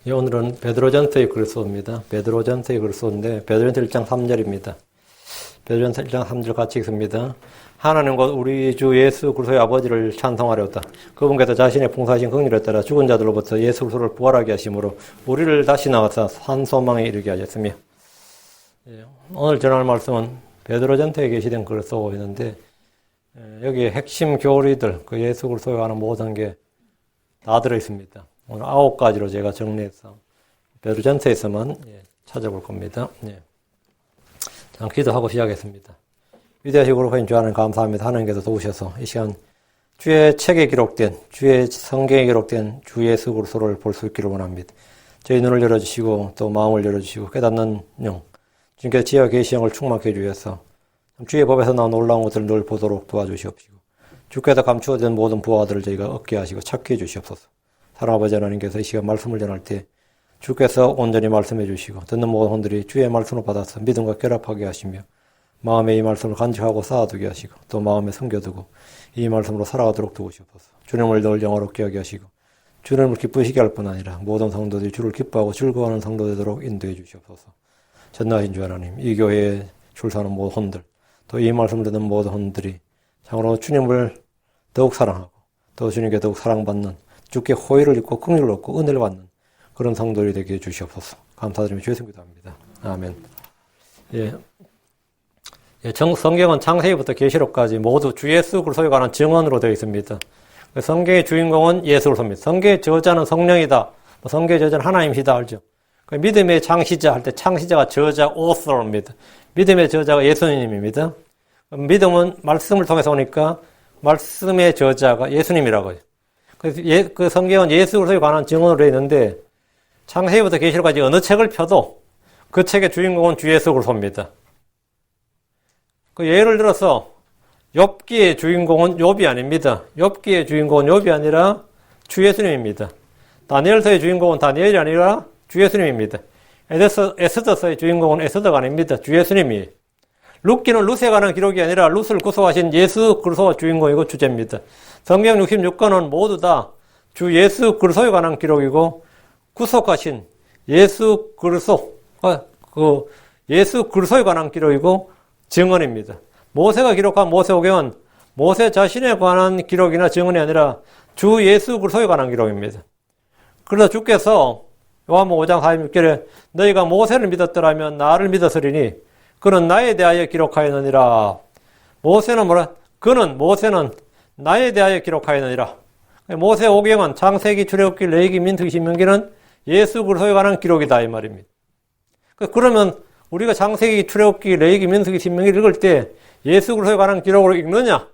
예, 오늘은 베드로전서의 글서입니다. 베드로전서의 글서인데 베드로전서 1장 3절입니다. 베드로전서 1장 3절 같이 읽습니다. 하나님 곧 우리 주 예수 그리스도의 아버지를 찬송하려다. 그분께서 자신의 봉사하신 긍휼에 따라 죽은 자들로부터 예수 그리스도를 부활하게 하심으로 우리를 다시 나와서 산 소망에 이르게 하셨으며. 예, 오늘 전할 말씀은 베드로전서에 게시된 글서인데 여기에 핵심 교리들, 그 예수 그리스도에 관한 모든 게 다 들어 있습니다. 오늘 9가지로 제가 정리해서 베드로전서에서만 찾아볼 겁니다. 자, 기도하고 시작하겠습니다. 위대하시고 거룩하신 주 하나님 감사합니다. 하나님께서 도우셔서 이 시간 주의 책에 기록된, 주의 성경에 기록된 주 예수 그리스도를 볼 수 있기를 원합니다. 저희 눈을 열어주시고 또 마음을 열어주시고 깨닫는 영, 주님께서 지혜와 계시 영을 충만케 해주셔서 주의 법에서 나온 놀라운 것들을 늘 보도록 도와주시옵시고 주께서 감추어진 모든 부하들을 저희가 얻게 하시고 찾게 해주시옵소서. 사랑하는 아버지 하나님께서 이 시간 말씀을 전할 때 주께서 온전히 말씀해 주시고 듣는 모든 혼들이 주의 말씀을 받아서 믿음과 결합하게 하시며 마음에 이 말씀을 간직하고 쌓아두게 하시고 또 마음에 숨겨두고 이 말씀으로 살아가도록 도우시옵소서. 주님을 늘 영화롭게 하게 하시고 주님을 기쁘시게 할 뿐 아니라 모든 성도들이 주를 기뻐하고 즐거워하는 성도 되도록 인도해 주시옵소서. 전능하신 주 하나님, 이 교회에 줄 서는 모든 혼들, 또 이 말씀을 듣는 모든 혼들이 참으로 주님을 더욱 사랑하고 또 주님께 더욱 사랑받는 주께 호의를 입고 긍휼을 얻고 은혜를 받는 그런 성도들이 되게 해주시옵소서. 감사드리며 주의 이름으로 기도합니다. 아멘. 성경은 창세기부터 계시록까지 모두 주 예수 그리스도에 관한 증언으로 되어 있습니다. 성경의 주인공은 예수 그리스도입니다. 성경의 저자는 성령이다. 성경의 저자는 하나님이다. 알죠? 믿음의 창시자 할 때 창시자가 저자 author입니다. 믿음의 저자가 예수님입니다. 믿음은 말씀을 통해서 오니까 말씀의 저자가 예수님이라고 해요. 그래서 그 성경은 예수 그리스도에 관한 증언으로 되어 있는데 창세기부터 계시록까지 어느 책을 펴도 그 책의 주인공은 주 예수 그리스도입니다. 그 예를 들어서 욥기의 주인공은 욥이 아닙니다. 욥기의 주인공은 욥이 아니라 주 예수님입니다. 다니엘서의 주인공은 다니엘이 아니라 주 예수님입니다. 에스더서의 주인공은 에스더가 아닙니다. 주 예수님이에요. 룻기는 룻에 관한 기록이 아니라 룻을 구속하신 예수 그리스도가 주인공이고 주제입니다. 성경 66권은 모두 다 주 예수 그리스도에 관한 기록이고 구속하신 예수 그리스도, 예수 그리스도에 관한 기록이고 증언입니다. 모세가 기록한 모세오경은 모세 자신에 관한 기록이나 증언이 아니라 주 예수 그리스도에 관한 기록입니다. 그래서 주께서 요한복음 5장 46절에 너희가 모세를 믿었더라면 나를 믿었으리니 그는 나에 대하여 기록하였느니라. 모세는 모세는 나에 대하여 기록하였느니라. 모세 오경은 창세기, 출애굽기, 레위기, 민수기, 신명기는 예수 그리스도에 관한 기록이다 이 말입니다. 그러면 우리가 창세기, 출애굽기, 레위기, 민수기, 신명기를 읽을 때 예수 그리스도에 관한 기록으로 읽느냐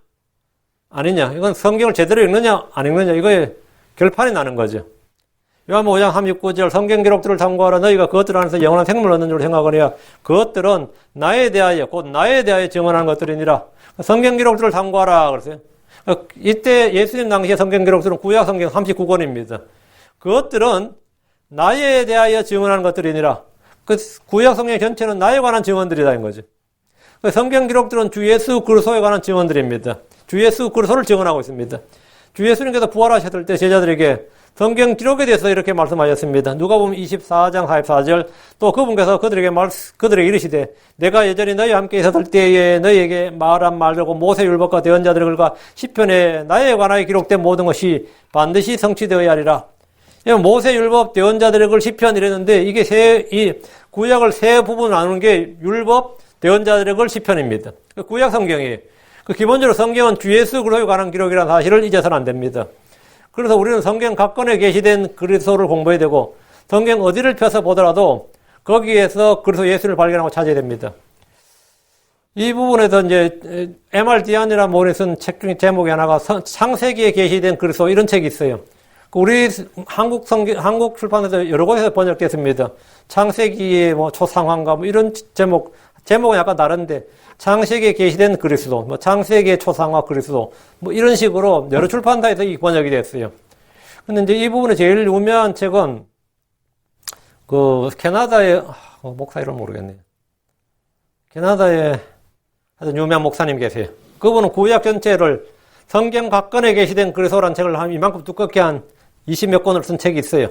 아니냐, 이건 성경을 제대로 읽느냐 안 읽느냐, 이거에 결판이 나는 거죠. 요한복음 5장 39절 성경 기록들을 탐구하라. 너희가 그것들 안에서 영원한 생명을 얻는 줄 생각하느냐. 그것들은 나에 대하여 곧 나에 대하여 증언하는 것들이니라. 성경 기록들을 탐구하라 그랬어요. 이때 예수님 당시의 성경 기록들은 구약 성경 39권입니다. 그것들은 나에 대하여 증언하는 것들이니라. 그 구약 성경 전체는 나에 관한 증언들이다 인 거죠. 성경 기록들은 주 예수 그리스도에 관한 증언들입니다. 주 예수 그리스도를 증언하고 있습니다. 주 예수님께서 부활하셨을 때 제자들에게 성경 기록에 대해서 이렇게 말씀하셨습니다. 누가복음 24장 44절 또 그분께서 그들에게 이르시되 내가 여전히 너희와 함께 있었을 때에 너희에게 말한 말들과 모세 율법과 대언자들의 글과 시편에 나에 관하여 기록된 모든 것이 반드시 성취되어야 하리라. 모세 율법 대언자들의 글 시편 이랬는데 이게 이 구약을 세 부분 나누는 게 율법 대언자들의 글 시편입니다. 구약 성경이에요. 기본적으로 성경은 주 예수 그리스도에 관한 기록이라는 사실을 잊어서는 안 됩니다. 그래서 우리는 성경 각 권에 게시된 그리스도를 공부해야 되고 성경 어디를 펴서 보더라도 거기에서 그리스도 예수를 발견하고 찾아야 됩니다. 이 부분에서 이제 M.R. 디안이라는 분이 쓴 책 중에 제목이 하나가 창세기에 게시된 그리스도 이런 책이 있어요. 우리 한국 출판에서 여러 곳에서 번역됐습니다. 창세기의 초상환가 이런 제목은 약간 다른데 창세기에 게시된 그리스도, 창세기의 초상화 그리스도, 이런 식으로 여러 출판사에서 이 번역이 됐어요. 근데 이제 이 부분에 제일 유명한 책은, 캐나다의, 목사 이름 모르겠네요. 캐나다의 아주 유명한 목사님 계세요. 그분은 구약 전체를 성경 각 권에 게시된 그리스도라는 책을 이만큼 두껍게 한 20몇 권을 쓴 책이 있어요.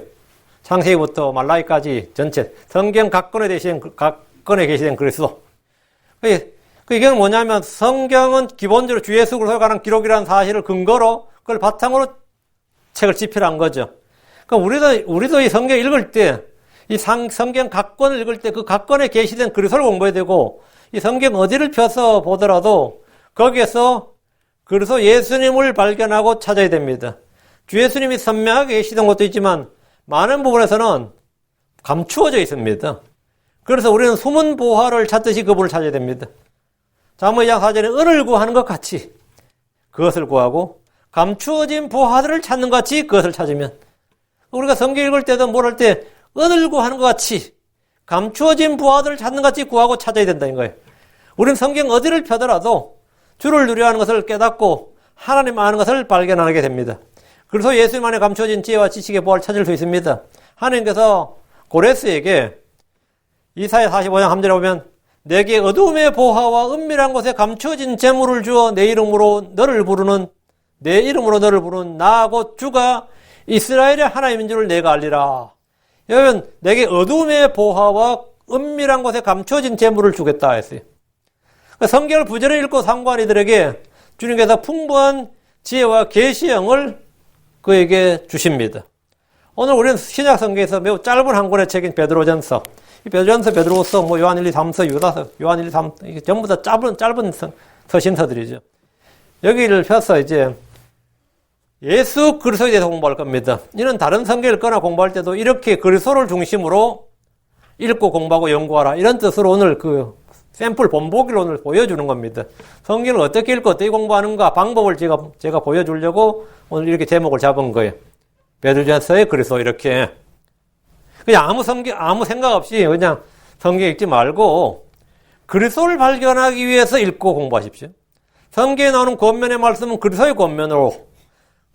창세기부터 말라기까지 전체 성경 각 권에 계시된 그리스도. 이게 뭐냐면 성경은 기본적으로 주 예수 그리스도에 관한 기록이라는 사실을 근거로 그걸 바탕으로 책을 집필한 거죠. 그러니까 우리도 이 성경 읽을 때 이 성경 각 권을 읽을 때 그 각 권에 계시된 그리스도를 공부해야 되고 이 성경 어디를 펴서 보더라도 거기에서 그리스도 예수님을 발견하고 찾아야 됩니다. 주 예수님이 선명하게 계시던 것도 있지만 많은 부분에서는 감추어져 있습니다. 그래서 우리는 숨은 보화를 찾듯이 그분을 찾아야 됩니다. 잠언 2장 4절에 은을 구하는 것 같이 그것을 구하고 감추어진 보화들을 찾는 것 같이 그것을 찾으면 우리가 성경 읽을 때도 뭘 할 때 은을 구하는 것 같이 감추어진 보화들을 찾는 것 같이 구하고 찾아야 된다는 거예요. 우리는 성경 어디를 펴더라도 주를 누려하는 것을 깨닫고 하나님 아는 것을 발견하게 됩니다. 그래서 예수님 안에 감추어진 지혜와 지식의 보화를 찾을 수 있습니다. 하나님께서 고레스에게 이사야 45장 3절에 보면 내게 어두움의 보화와 은밀한 곳에 감추어진 재물을 주어 내 이름으로 너를 부르는 나하고 주가 이스라엘의 하나님인 줄을 내가 알리라. 여러분, 내게 어두움의 보화와 은밀한 곳에 감추어진 재물을 주겠다 했어요. 성경을 부지런히 읽고 상고한 이들에게 주님께서 풍부한 지혜와 계시형을 그에게 주십니다. 오늘 우리는 신약 성경에서 매우 짧은 한 권의 책인 베드로전서, 이 베드로서, 요한 1, 2, 3서, 유다서, 요한 1, 2, 3, 이게 전부 다 짧은 서신서들이죠. 여기를 펴서 이제 예수 그리스도에 대해서 공부할 겁니다. 이는 다른 성경을 읽거나 공부할 때도 이렇게 그리스도를 중심으로 읽고 공부하고 연구하라. 이런 뜻으로 오늘 그 샘플 본보기를 오늘 보여주는 겁니다. 성경을 어떻게 읽고 어떻게 공부하는가 방법을 제가 보여주려고 오늘 이렇게 제목을 잡은 거예요. 베드로전서의 그리스도 이렇게. 그냥 아무 생각 없이 그냥 성경 읽지 말고 그리스도를 발견하기 위해서 읽고 공부하십시오. 성경에 나오는 권면의 말씀은 그리스도의 권면으로,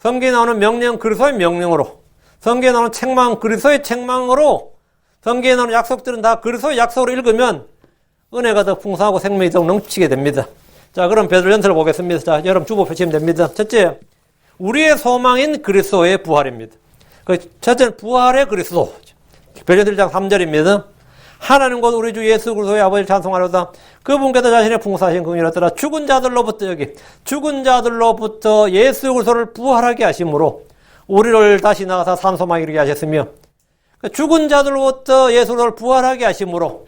성경에 나오는 명령 그리스도의 명령으로, 성경에 나오는 책망 그리스도의 책망으로, 성경에 나오는 약속들은 다 그리스도의 약속으로 읽으면 은혜가 더 풍성하고 생명이 더 넘치게 됩니다. 자, 그럼 베드로전서를 보겠습니다. 자, 여러분 주보 펼치면 됩니다. 첫째, 우리의 소망인 그리스도의 부활입니다. 첫째는 부활의 그리스도. 베드로전서 1장 3절입니다. 하나님 곧 우리 주 예수 그리스도의 아버지를 찬송하려다 그분께서 자신의 풍성하신 긍휼을 얻더라. 죽은 자들로부터 예수 그리스도를 부활하게 하심으로 우리를 다시 나가사 산 소망에 이르게 하셨으며, 죽은 자들로부터 예수 그리스도를 부활하게 하심으로,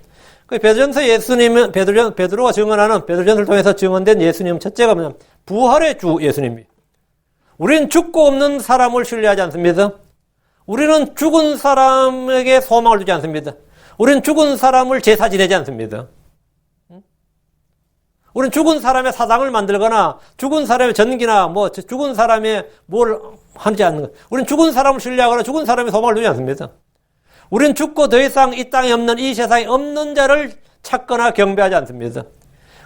베드로가 증언하는 베드로전서를 통해서 증언된 예수님 첫째가 뭐냐면 부활의 주 예수님이에요. 우리는 죽고 없는 사람을 신뢰하지 않습니다. 우리는 죽은 사람에게 소망을 두지 않습니다. 우리는 죽은 사람을 제사 지내지 않습니다. 우리는 죽은 사람의 사당을 만들거나 죽은 사람의 전기나 죽은 사람의 뭘 하지 않는 것. 우리는 죽은 사람을 신뢰하거나 죽은 사람의 소망을 두지 않습니다. 우리는 죽고 더 이상 이 땅에 없는, 이 세상에 없는 자를 찾거나 경배하지 않습니다.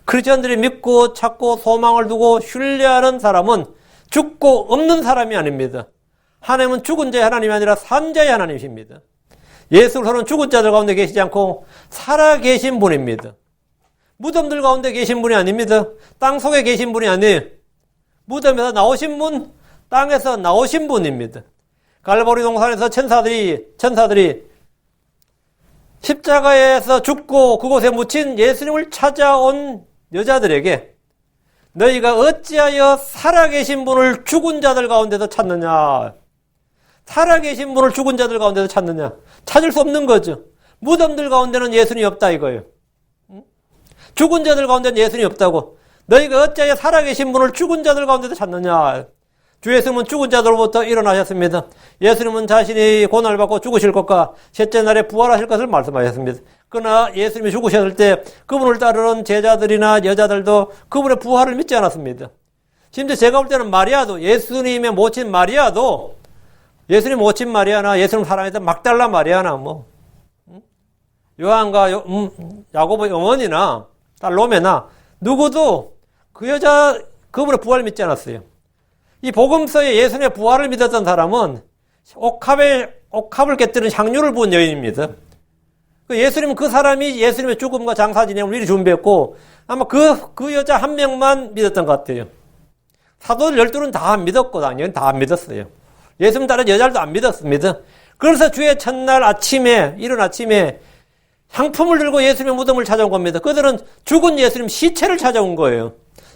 크리스천들이 믿고 찾고 소망을 두고 신뢰하는 사람은 죽고 없는 사람이 아닙니다. 하나님은 죽은 자의 하나님이 아니라 산 자의 하나님이십니다. 예수 그리스도는 죽은 자들 가운데 계시지 않고 살아계신 분입니다. 무덤들 가운데 계신 분이 아닙니다. 땅 속에 계신 분이 아니에요. 무덤에서 나오신 분, 땅에서 나오신 분입니다. 갈보리 동산에서 천사들이 십자가에서 죽고 그곳에 묻힌 예수님을 찾아온 여자들에게 너희가 어찌하여 살아계신 분을 죽은 자들 가운데서 찾느냐? 살아계신 분을 죽은 자들 가운데서 찾느냐? 찾을 수 없는 거죠. 무덤들 가운데는 예수님이 없다 이거예요. 죽은 자들 가운데는 예수님이 없다고. 너희가 어찌하여 살아계신 분을 죽은 자들 가운데서 찾느냐? 주 예수님은 죽은 자들로부터 일어나셨습니다. 예수님은 자신이 고난을 받고 죽으실 것과 셋째 날에 부활하실 것을 말씀하셨습니다. 그러나 예수님이 죽으셨을 때 그분을 따르는 제자들이나 여자들도 그분의 부활을 믿지 않았습니다. 심지어 제가 볼 때는 마리아도, 예수님의 모친 마리아도, 예수님 모친 마리아나 예수님 사랑했던 막달라 마리아나 요한과 야고보의 어머니나 딸로메나 누구도 그분의 부활을 믿지 않았어요. 이 복음서에 예수님의 부활을 믿었던 사람은 옥합을 곁들인 향유를 부은 여인입니다. 예수님은 그 사람이 예수님의 죽음과 장사 진행을 미리 준비했고 아마 그 여자 한 명만 믿었던 것 같아요. 사도들 12는 다 믿었고 당연히 다 믿었어요. 예수님 다른 여자들도 안 믿었습니다. 그래서 주의 첫날 아침에, 이른 아침에 향품을 들고 예수님의 무덤을 찾아온 겁니다. 그들은 죽은 예수님 시체를 찾아온 거예요.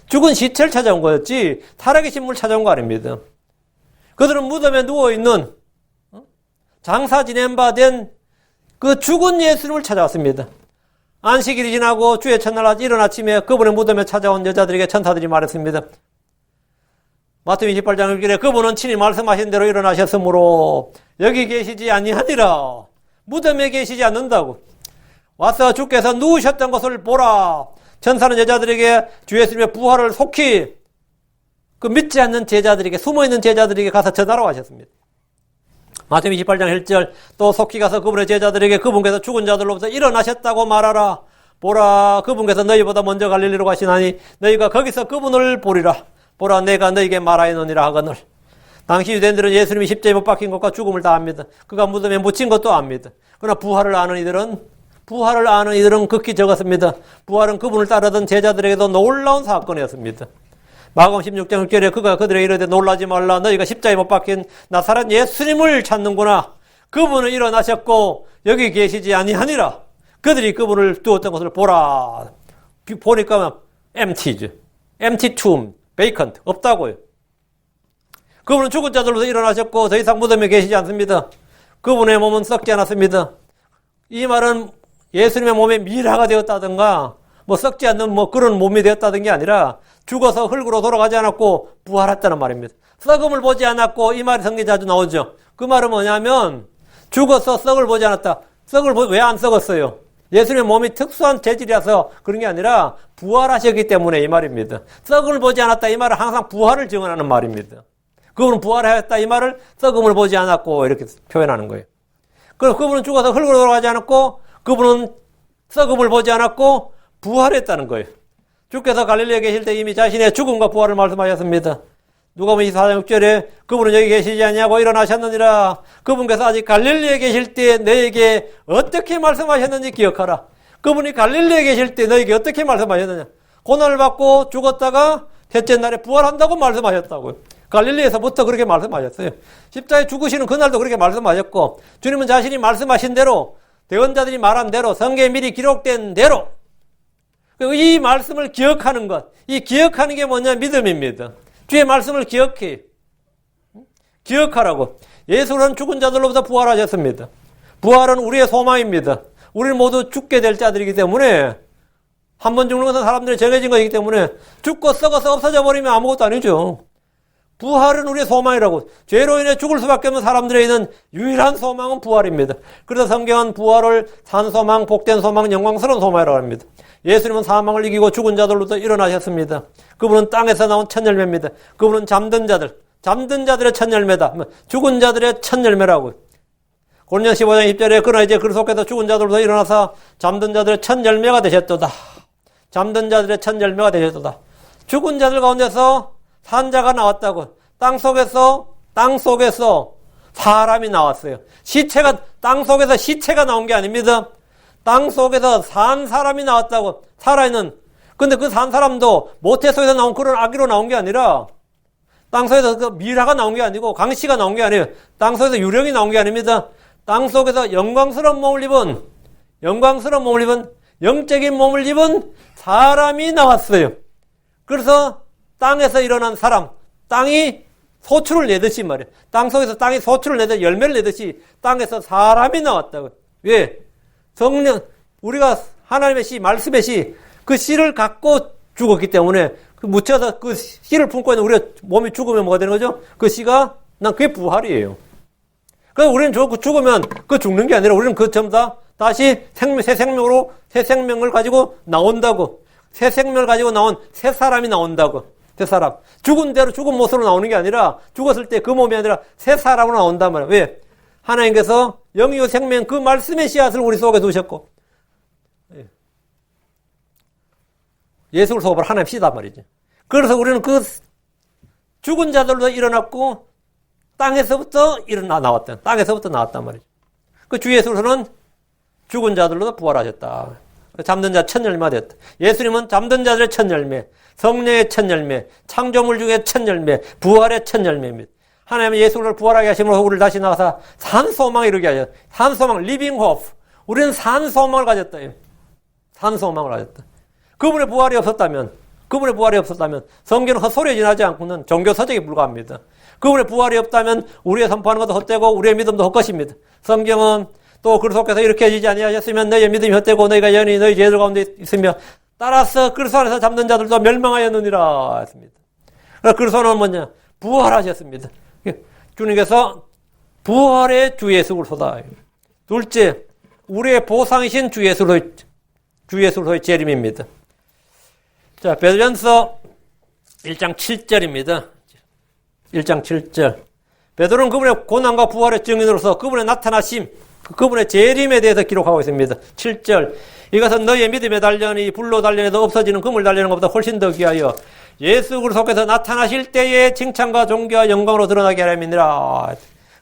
죽은 시체를 찾아온 거였지 살아계신 분을 찾아온 거 아닙니다. 그들은 무덤에 누워있는 장사 지낸 바 된 그 죽은 예수님을 찾아왔습니다. 안식일이 지나고 주의 첫날 이른 아침에 그분의 무덤에 찾아온 여자들에게 천사들이 말했습니다. 마태복음 28장 6절에 그분은 친히 말씀하신 대로 일어나셨으므로 여기 계시지 아니하니라. 무덤에 계시지 않는다고. 와서 주께서 누우셨던 것을 보라. 천사는 여자들에게 주 예수님의 부활을 속히 그 믿지 않는 제자들에게, 숨어있는 제자들에게 가서 전하라고 하셨습니다. 마태복음 28장 1절 또 속히 가서 그분의 제자들에게 그분께서 죽은 자들로부터 일어나셨다고 말하라. 보라, 그분께서 너희보다 먼저 갈릴리로 가시나니 너희가 거기서 그분을 보리라. 보라, 내가 너희에게 말하였느니라 하거늘. 당시 유대인들은 예수님이 십자가에 못 박힌 것과 죽음을 다 압니다. 그가 무덤에 묻힌 것도 압니다. 그러나 부활을 아는 이들은 극히 적었습니다. 부활은 그분을 따르던 제자들에게도 놀라운 사건이었습니다. 마가복음 16장 6절에 그가 그들에게 이르되 놀라지 말라. 너희가 십자가에 못 박힌 나사렛 예수님을 찾는구나. 그분은 일어나셨고 여기 계시지 아니하니라. 그들이 그분을 두었던 것을 보라. 보니까 empty tomb, vacant, 없다고요. 그분은 죽은 자들로서 일어나셨고 더 이상 무덤에 계시지 않습니다. 그분의 몸은 썩지 않았습니다. 이 말은 예수님의 몸에 미라가 되었다든가 뭐 썩지 않는 뭐 그런 몸이 되었다는 게 아니라 죽어서 흙으로 돌아가지 않았고 부활했다는 말입니다. 썩음을 보지 않았고, 이 말이 성경에 자주 나오죠. 그 말은 뭐냐면 죽어서 썩을 보지 않았다. 왜 안 썩었어요? 예수님의 몸이 특수한 재질이라서 그런 게 아니라 부활하셨기 때문에 이 말입니다. 썩음을 보지 않았다, 이 말은 항상 부활을 증언하는 말입니다. 그분은 부활하였다, 이 말을 썩음을 보지 않았고 이렇게 표현하는 거예요. 그래서 그분은 죽어서 흙으로 돌아가지 않았고 그분은 썩음을 보지 않았고 부활했다는 거예요. 주께서 갈릴리에 계실 때 이미 자신의 죽음과 부활을 말씀하셨습니다. 누가복음 24장 6절에 그분은 여기 계시지 아니하고 일어나셨느니라. 그분께서 아직 갈릴리에 계실 때 너에게 어떻게 말씀하셨는지 기억하라. 그분이 갈릴리에 계실 때 너에게 어떻게 말씀하셨느냐. 고난을 받고 죽었다가 셋째 날에 부활한다고 말씀하셨다고요. 갈릴리에서부터 그렇게 말씀하셨어요. 십자가에 죽으시는 그날도 그렇게 말씀하셨고, 주님은 자신이 말씀하신 대로, 대언자들이 말한 대로, 성경에 미리 기록된 대로 이 말씀을 기억하는 것, 이 기억하는 게 뭐냐? 믿음입니다. 주의 말씀을 기억하라고. 예수는 죽은 자들로부터 부활하셨습니다. 부활은 우리의 소망입니다. 우리는 모두 죽게 될 자들이기 때문에, 한 번 죽는 것은 사람들이 정해진 것이기 때문에 죽고 썩어서 없어져 버리면 아무것도 아니죠. 부활은 우리의 소망이라고. 죄로 인해 죽을 수밖에 없는 사람들에 있는 유일한 소망은 부활입니다. 그래서 성경은 부활을 산 소망, 복된 소망, 영광스러운 소망이라고 합니다. 예수님은 사망을 이기고 죽은 자들로부터 일어나셨습니다. 그분은 땅에서 나온 첫 열매입니다. 그분은 잠든 자들의 첫 열매다. 죽은 자들의 첫 열매라고. 고린도서 15장 10절에 그러나 이제 그리스도께서 죽은 자들로부터 일어나서 잠든 자들의 첫 열매가 되셨도다. 잠든 자들의 첫 열매가 되셨도다. 죽은 자들 가운데서 산자가 나왔다고. 땅 속에서 사람이 나왔어요. 땅 속에서 시체가 나온 게 아닙니다. 땅 속에서 산 사람이 나왔다고. 살아있는. 근데 그 산 사람도 모태소에서 나온 그런 아기로 나온 게 아니라, 땅 속에서 그 미라가 나온 게 아니고, 강씨가 나온 게 아니에요. 땅 속에서 유령이 나온 게 아닙니다. 땅 속에서 영광스러운 몸을 입은, 영적인 몸을 입은 사람이 나왔어요. 그래서 땅에서 일어난 사람, 땅이 소출을 내듯이 말이에요. 땅 속에서 땅이 소출을 내듯이, 열매를 내듯이 땅에서 사람이 나왔다고. 왜? 성령, 우리가 하나님의 씨, 말씀의 씨, 그 씨를 갖고 죽었기 때문에, 그 묻혀서 그 씨를 품고 있는 우리가 몸이 죽으면 뭐가 되는 거죠? 그 씨가, 그게 부활이에요. 그래서 우리는 죽으면 그 죽는 게 아니라 우리는 그 전부 다 다시 새 생명을 가지고 나온다고. 새 생명을 가지고 나온 새 사람이 나온다고. 새 사람. 죽은 대로 죽은 모습으로 나오는 게 아니라, 죽었을 때 그 몸이 아니라 새 사람으로 나온단 말이에요. 왜? 하나님께서 영이요 생명 그 말씀의 씨앗을 우리 속에 두셨고, 예수 그리스도가 바로 하나님 씨단 말이죠. 그래서 우리는 그 죽은 자들로 일어났고 땅에서부터 나왔다. 땅에서부터 나왔단 말이죠. 그 주 예수는 죽은 자들로 부활하셨다. 잠든 자 첫 열매가 됐다. 예수님은 잠든 자들의 첫 열매, 성령의 첫 열매, 창조물 중의 첫 열매, 부활의 첫 열매입니다. 하나님은 예수를 부활하게 하심으로 우리를 다시 나가서 산소망 이루게 하셨다. 산소망, 리빙 호프. 우리는 산소망을 가졌다. 산소망을 가졌다. 그분의 부활이 없었다면 성경은 헛소리에 지나지 않고는 종교서적에 불과합니다. 그분의 부활이 없다면 우리의 선포하는 것도 헛되고 우리의 믿음도 헛것입니다. 성경은 또 그리스도께서 이렇게 해주지 아니하셨으면 너희의 믿음이 헛되고 너희가 영원히 너희 죄들 가운데 있으며 따라서 그리스도 안에서 잠든 자들도 멸망하였느니라 했습니다. 그리스도는 뭐냐? 부활하셨습니다. 주님께서 부활의 주 예수 그리스도다. 둘째, 우리의 보상이신 주 예수 그리스도의 재림입니다. 자, 베드로전서 1장 7절입니다. 1장 7절. 베드로는 그분의 고난과 부활의 증인으로서 그분의 나타나심, 그분의 재림에 대해서 기록하고 있습니다. 7절. 이것은 너희의 믿음에 달려니 불로 달려내도 없어지는 금을 달려는 것보다 훨씬 더 귀하여 예수 그리스도께서 나타나실 때에 칭찬과 존귀와 영광으로 드러나게 하려 함이니라.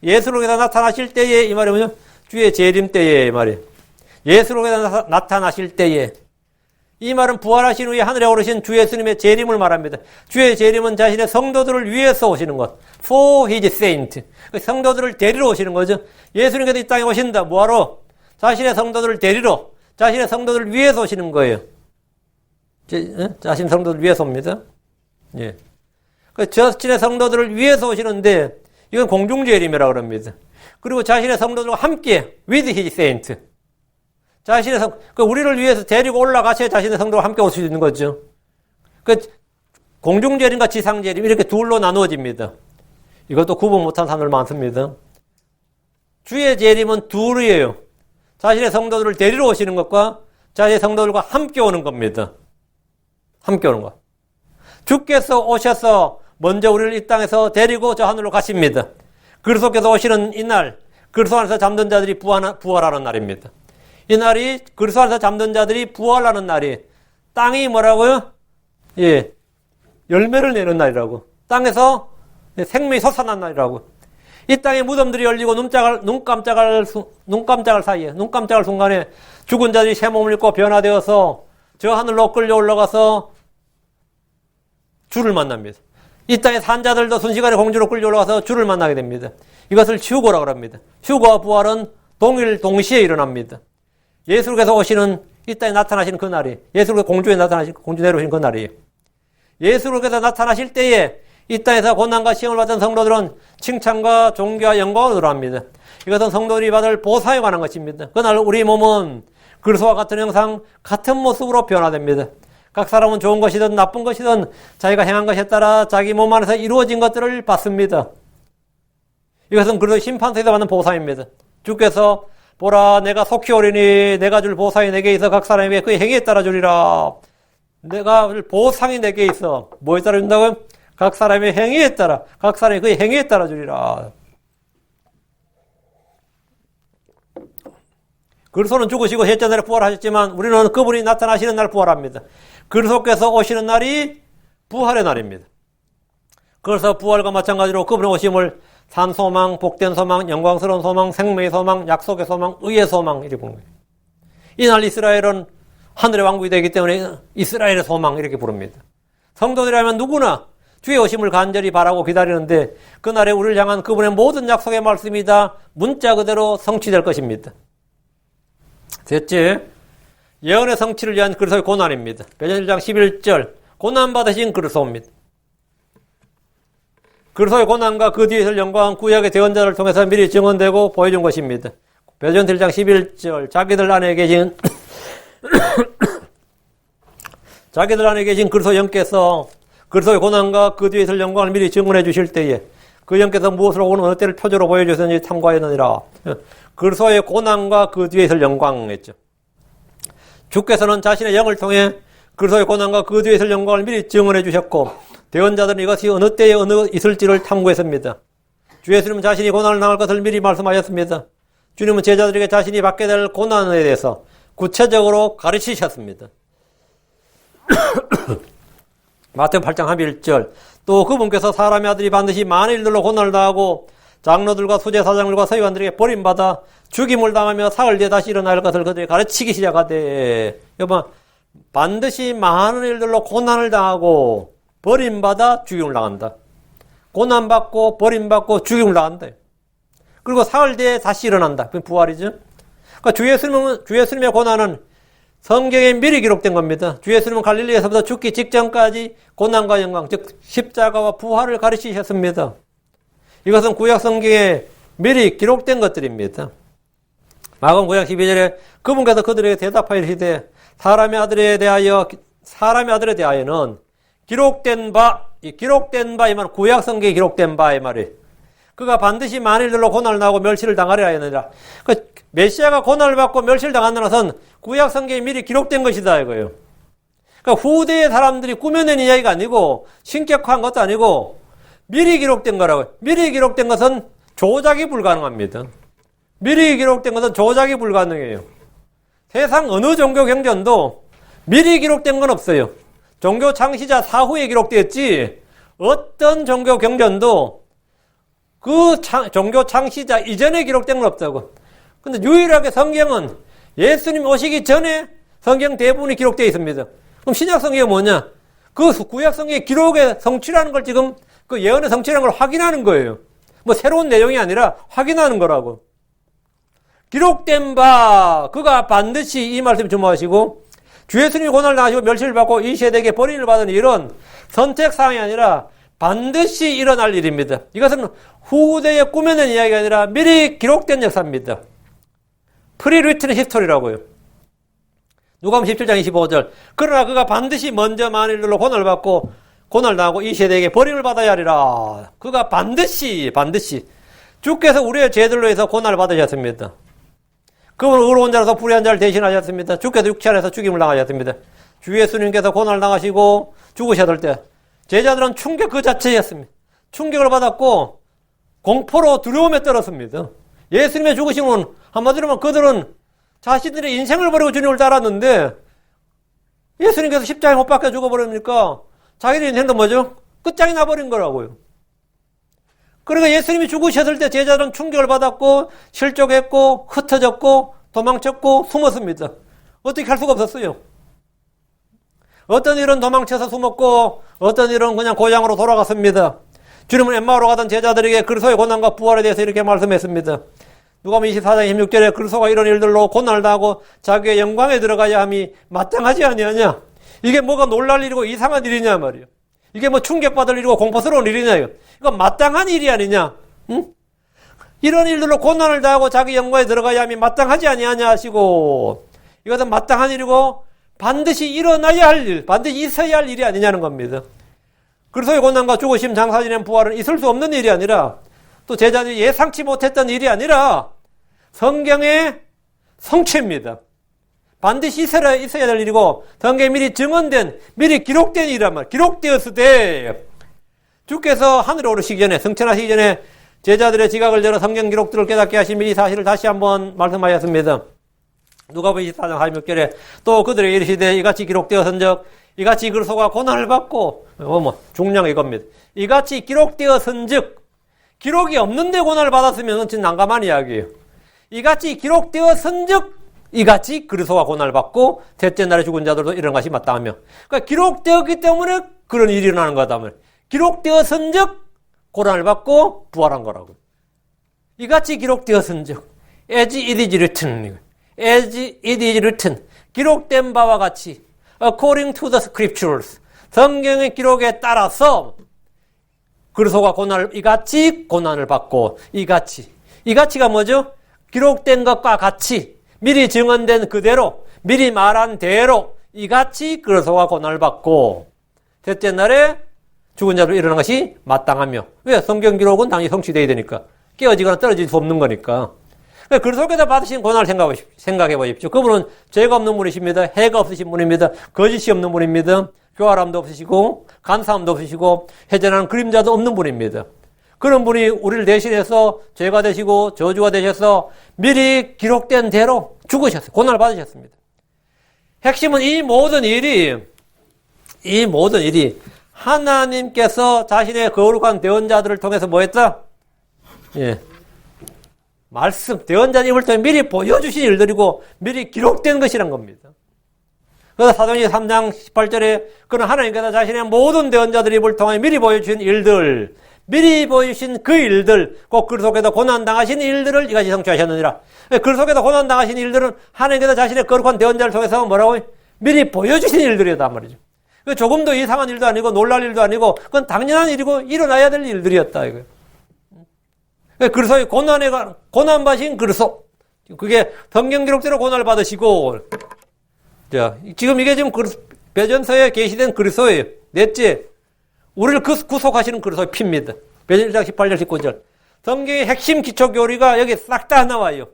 예수께서 나타나실 때에, 이 말이 뭐냐? 주의 재림 때에, 이 말이에요. 예수께서 나타나실 때에. 이 말은 부활하신 후에 하늘에 오르신 주 예수님의 재림을 말합니다. 주의 재림은 자신의 성도들을 위해서 오시는 것. For his saint. 성도들을 데리러 오시는 거죠. 예수님께서 이 땅에 오신다. 뭐하러? 자신의 성도들을 데리러, 자신의 성도들을 위해서 오시는 거예요. 자신 성도들을 위해서 옵니다. 예. 자신의 성도들을 위해서 오시는데, 이건 공중재림이라고 합니다. 그리고 자신의 성도들과 함께, with his saint. 자신의 우리를 위해서 데리고 올라가셔야 자신의 성도와 함께 올 수 있는 거죠. 공중재림과 지상재림, 이렇게 둘로 나누어집니다. 이것도 구분 못한 사람들 많습니다. 주의 재림은 둘이에요. 자신의 성도들을 데리러 오시는 것과 자신의 성도들과 함께 오는 겁니다. 함께 오는 것. 주께서 오셔서 먼저 우리를 이 땅에서 데리고 저 하늘로 가십니다. 그리스도께서 오시는 이날, 그리스도 안에서 잠든 자들이 부활하는 날입니다. 이 날이 그리스도 안에서 잠든 자들이 부활하는 날이, 땅이 뭐라고요? 예, 열매를 내는 날이라고. 땅에서 생명이 솟아난 날이라고. 이 땅의 무덤들이 열리고 눈 깜짝할 사이에, 눈 깜짝할 순간에 죽은 자들이 새 몸을 입고 변화되어서 저 하늘로 끌려 올라가서 주를 만납니다. 이 땅의 산 자들도 순식간에 공주로 끌려 올라가서 주를 만나게 됩니다. 이것을 휴거라고 합니다. 휴거와 부활은 동시에 일어납니다. 예수께서 오시는, 이 땅에 나타나시는 그 날이, 예수께서 공주 내려오시는 그 날이에요. 예수께서 나타나실 때에 이 땅에서 고난과 시험을 받은 성도들은 칭찬과 존귀와 영광을 들어합니다. 이것은 성도들이 받을 보상에 관한 것입니다. 그날 우리 몸은 그리스도와 같은 형상, 같은 모습으로 변화됩니다. 각 사람은 좋은 것이든 나쁜 것이든 자기가 행한 것에 따라 자기 몸 안에서 이루어진 것들을 받습니다. 이것은 그리스도 심판서에서 받는 보상입니다. 주께서 보라, 내가 속히 오리니 내가 줄 보상이 내게 있어 각 사람에게 그의 행위에 따라 주리라. 내가 줄 보상이 내게 있어. 뭐에 따라 준다고요? 각 사람의 행위에 따라, 각 사람이 그의 행위에 따라 주리라. 그리스도는 죽으시고 셋째 날에 부활하셨지만 우리는 그분이 나타나시는 날 부활합니다. 그리스도께서 오시는 날이 부활의 날입니다. 그래서 부활과 마찬가지로 그분의 오심을 산 소망, 복된 소망, 영광스러운 소망, 생명의 소망, 약속의 소망, 의의 소망 이렇게 부르는 거예요. 이날 이스라엘은 하늘의 왕국이 되기 때문에 이스라엘의 소망 이렇게 부릅니다. 성도들이라면 누구나 주의 오심을 간절히 바라고 기다리는데 그날에 우리를 향한 그분의 모든 약속의 말씀이 다 문자 그대로 성취될 것입니다. 셋째, 예언의 성취를 위한 그리스도의 고난입니다. 베드로 1장 11절, 고난받으신 그리스도입니다. 그리스도의 고난과 그 뒤에 있을 영광은 구약의 대언자를 통해서 미리 증언되고 보여준 것입니다. 베드로 1장 11절, 자기들 안에 계신 그리스도 영께서 그리스도의 고난과 그 뒤에 있을 영광을 미리 증언해 주실 때에 그 영께서 무엇으로 오는 어느 때를 표적으로 보여주셨는지 탐구하였느니라. 그리스도의 고난과 그 뒤에 있을 영광 했죠. 주께서는 자신의 영을 통해 그리스도의 고난과 그 뒤에 있을 영광을 미리 증언해 주셨고 대언자들은 이것이 어느 때에 어느 있을지를 탐구했습니다. 주 예수님은 자신이 고난을 당할 것을 미리 말씀하셨습니다. 주님은 제자들에게 자신이 받게 될 고난에 대해서 구체적으로 가르치셨습니다. 마태복음 8장 11절, 또 그분께서 사람의 아들이 반드시 많은 일들로 고난을 당하고 장로들과 수제사장들과 서기관들에게 버림받아 죽임을 당하며 사흘 뒤에 다시 일어날 것을 그들에게 가르치기 시작하되, 여러분, 반드시 많은 일들로 고난을 당하고 버림받아 죽임을 당한다. 고난받고 버림받고 죽임을 당한다. 그리고 사흘 뒤에 다시 일어난다. 그게 부활이죠. 그러니까 주 예수님의 고난은 성경에 미리 기록된 겁니다. 주 예수님은 갈릴리에서부터 죽기 직전까지 고난과 영광, 즉 십자가와 부활을 가르치셨습니다. 이것은 구약 성경에 미리 기록된 것들입니다. 마가복음 9장 12절에 그분께서 그들에게 대답하여 이르시되 사람의 아들에 대하여는 기록된 바 이 말 구약 성경에 기록된 바 이 말이에요. 그가 반드시 만일들로 고난을 당하고 멸시를 당하리라 하였느니라. 그 메시아가 고난을 받고 멸시를 당한다는 것은 구약 성경에 미리 기록된 것이다 이거예요. 그러니까 후대의 사람들이 꾸며낸 이야기가 아니고 신격화한 것도 아니고 미리 기록된 거라고요. 미리 기록된 것은 조작이 불가능합니다. 미리 기록된 것은 조작이 불가능해요. 세상 어느 종교 경전도 미리 기록된 건 없어요. 종교 창시자 사후에 기록되었지 어떤 종교 경전도 그 종교 창시자 이전에 기록된 건 없다고. 근데 유일하게 성경은 예수님 오시기 전에 성경 대부분이 기록되어 있습니다. 그럼 신약 성경이 뭐냐? 그 구약 성경의 기록의 성취라는 걸 지금 그 예언의 성취라는 걸 확인하는 거예요. 뭐 새로운 내용이 아니라 확인하는 거라고. 기록된 바 그가 반드시 이 말씀 주목하시고 주 예수님이 고난을 당하시고 멸시를 받고 이 세대에게 버림을 받은 일은 선택사항이 아니라 반드시 일어날 일입니다. 이것은 후대에 꾸며낸 이야기가 아니라 미리 기록된 역사입니다. 프리리튼 히스토리라고요. 누가복음 17장 25절 그러나 그가 반드시 먼저 만일들로 고난을 받고 고난을 당하고 이 세대에게 버림을 받아야 하리라. 그가 반드시 주께서 우리의 죄들로 해서 고난을 받으셨습니다. 그분은 의로운 자로서 불의한 자를 대신하셨습니다. 주께서 육체 안에서 죽임을 당하셨습니다. 주 예수님께서 고난을 당하시고 죽으셨을 때 제자들은 충격 그 자체였습니다. 충격을 받았고 공포로 두려움에 떨었습니다. 예수님의 죽으심은 한마디로 하면 그들은 자신들의 인생을 버리고 주님을 따랐는데 예수님께서 십자가에 못 박혀 죽어버리니까 자기의 인생도 뭐죠? 끝장이 나버린 거라고요. 그러니까 예수님이 죽으셨을 때 제자들은 충격을 받았고 실족했고 흩어졌고 도망쳤고 숨었습니다. 어떻게 할 수가 없었어요. 어떤 일은 도망쳐서 숨었고 어떤 일은 그냥 고향으로 돌아갔습니다. 주님은 엠마오로 가던 제자들에게 그리스도의 고난과 부활에 대해서 이렇게 말씀했습니다. 누가복음 24장 26절에 그리스도가 이런 일들로 고난을 당하고 자기의 영광에 들어가야 함이 마땅하지 아니하냐. 이게 뭐가 놀랄 일이고 이상한 일이냐 말이에요. 이게 뭐 충격받을 일이고 공포스러운 일이냐 이거 마땅한 일이 아니냐. 응? 이런 일들로 고난을 당하고 자기 영광에 들어가야 함이 마땅하지 아니하냐 하시고 이것은 마땅한 일이고 반드시 일어나야 할 일, 반드시 있어야 할 일이 아니냐는 겁니다. 그리스도의 고난과 죽으심, 장사 지낸 부활은 있을 수 없는 일이 아니라 또 제자들이 예상치 못했던 일이 아니라 성경의 성취입니다. 반드시 있어야 될 일이고 성경에 미리 증언된, 미리 기록된 일이란 말. 기록되었을 때 주께서 하늘에 오르시기 전에, 승천하시기 전에 제자들의 지각을 열어 성경 기록들을 깨닫게 하시며 이 사실을 다시 한번 말씀하셨습니다. 누가복음 24장 46절에 또 그들에게 이르시되 이같이 기록되었은즉 이같이 그리스도가 고난을 받고 중요한 이겁니다. 이같이 기록되었은즉 기록이 없는데 고난을 받았으면 진짜 난감한 이야기예요. 이같이 기록되었은즉 이같이 그리스도가 고난을 받고 셋째 날에 죽은 자들도 이런 것이 마땅하며 그러니까 기록되었기 때문에 그런 일이 일어나는 거다. 기록되었은즉 고난을 받고 부활한 거라고. 이같이 기록되었은즉 as it is written as it is written 기록된 바와 같이 according to the scriptures 성경의 기록에 따라서 그리스도가 이같이 고난을 받고 이같이가 뭐죠? 기록된 것과 같이 미리 증언된 그대로 미리 말한 대로 이같이 그리스도가 고난을 받고 셋째 날에 죽은 자로 일어난 것이 마땅하며 왜? 성경 기록은 당연히 성취되어야 되니까 깨어지거나 떨어질 수 없는 거니까 그리스도께서 받으신 고난을 생각해 보십시오. 그분은 죄가 없는 분이십니다. 해가 없으신 분입니다. 거짓이 없는 분입니다. 교활함도 없으시고 간사함도 없으시고 회전하는 그림자도 없는 분입니다. 그런 분이 우리를 대신해서 죄가 되시고 저주가 되셔서 미리 기록된 대로 죽으셨어요. 고난을 받으셨습니다. 핵심은 이 모든 일이 하나님께서 자신의 거룩한 대언자들을 통해서 뭐 했다? 대언자의 입을 통해 미리 보여주신 일들이고 미리 기록된 것이란 겁니다. 그래서 사도행전 3장 18절에 그는 하나님께서 자신의 모든 대언자들의 입을 통해 미리 보여주신 일들, 미리 보이신 그 일들, 꼭 그 속에도 고난당하신 일들을 이같이 성취하셨느니라. 그 속에도 고난당하신 일들은 하나님께서 자신의 거룩한 대언자를 통해서 뭐라고? 미리 보여주신 일들이었단 말이죠. 조금도 이상한 일도 아니고 놀랄 일도 아니고 그건 당연한 일이고 일어나야 될 일들이었다 이거예요. 그리스도의 고난 받으신 그리스도, 그게 성경 기록대로 고난을 받으시고, 자, 지금 이게 지금 베전서에 게시된 그리스도예요. 넷째, 우리를 구속하시는 그리스도의 피입니다. 베전 1장 18절 19절. 성경의 핵심 기초 교리가 여기 싹 다 나와요.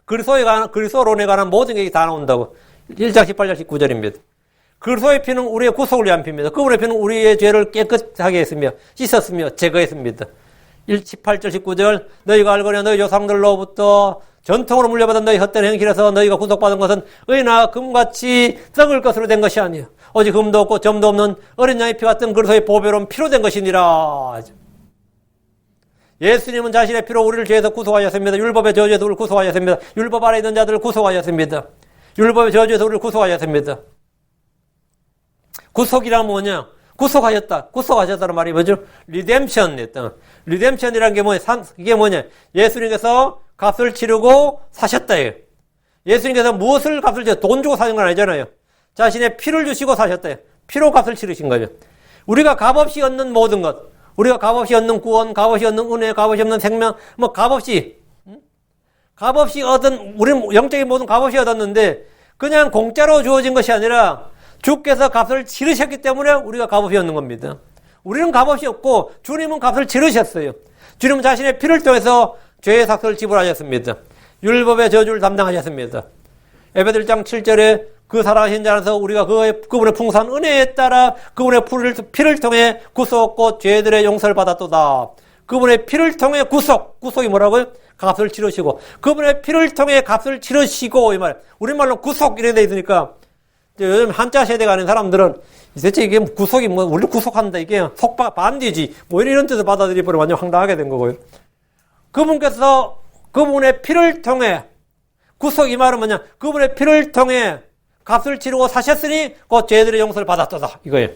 그리스도론에 관한 모든 게 다 나온다고. 1장 18절 19절입니다. 그리스도의 피는 우리의 구속을 위한 피입니다. 그분의 피는 우리의 죄를 깨끗하게 했으며 씻었으며 제거했습니다. 18절 19절 너희가 알거냐 너희 조상들로부터 전통으로 물려받은 너희 헛된 행실에서 너희가 구속받은 것은 의나 금같이 썩을 것으로 된 것이 아니요 오직 흠도 없고 점도 없는 어린 양의 피 같은 그리스도의 보배로운 피로 된 것이니라. 예수님은 자신의 피로 우리를 죄에서 구속하셨습니다. 율법의 저주에서 우리를 구속하셨습니다. 율법 아래 있는 자들을 구속하셨습니다. 율법의 저주에서 우리를 구속하셨습니다. 구속이란 뭐냐? 구속하셨다는 말이 뭐죠? 리뎀션이었다. 리뎀션이라는 게 뭐냐? 이게 뭐냐? 예수님께서 값을 치르고 사셨다. 예수님께서 무엇을 값을 치르고 돈 주고 사신 건 아니잖아요. 자신의 피를 주시고 사셨다. 피로 값을 치르신 거죠. 우리가 값없이 얻는 모든 것, 우리가 값없이 얻는 구원, 값없이 얻는 은혜, 값없이 얻는 생명, 뭐 값없이 얻은, 우리는 영적인 모든 값없이 얻었는데 그냥 공짜로 주어진 것이 아니라 주께서 값을 치르셨기 때문에 우리가 값없이 얻는 겁니다. 우리는 값없이 얻고 주님은 값을 치르셨어요. 주님은 자신의 피를 통해서 죄의 삭을 지불하셨습니다. 율법의 저주를 담당하셨습니다. 에베소 1장 7절에 그 사랑하신 자 안에서 우리가 그분의 풍성한 은혜에 따라 그분의 피를 통해 구속과 죄들의 용서를 받았도다. 그분의 피를 통해 구속이 뭐라고요? 값을 치르시고 그분의 피를 통해 값을 치르시고 이 말. 우리말로 구속 이런 데 있으니까 요즘 한자 세대가 아닌 사람들은 대체 이게 구속이 뭐 우리를 구속한다 이게 속박 반디지 뭐 이런 뜻을 받아들이버려 완전 황당하게 된 거고요. 그분께서 그분의 피를 통해 구속 이 말은 뭐냐? 그분의 피를 통해 값을 치르고 사셨으니 그 죄들의 용서를 받았도다 이거예요.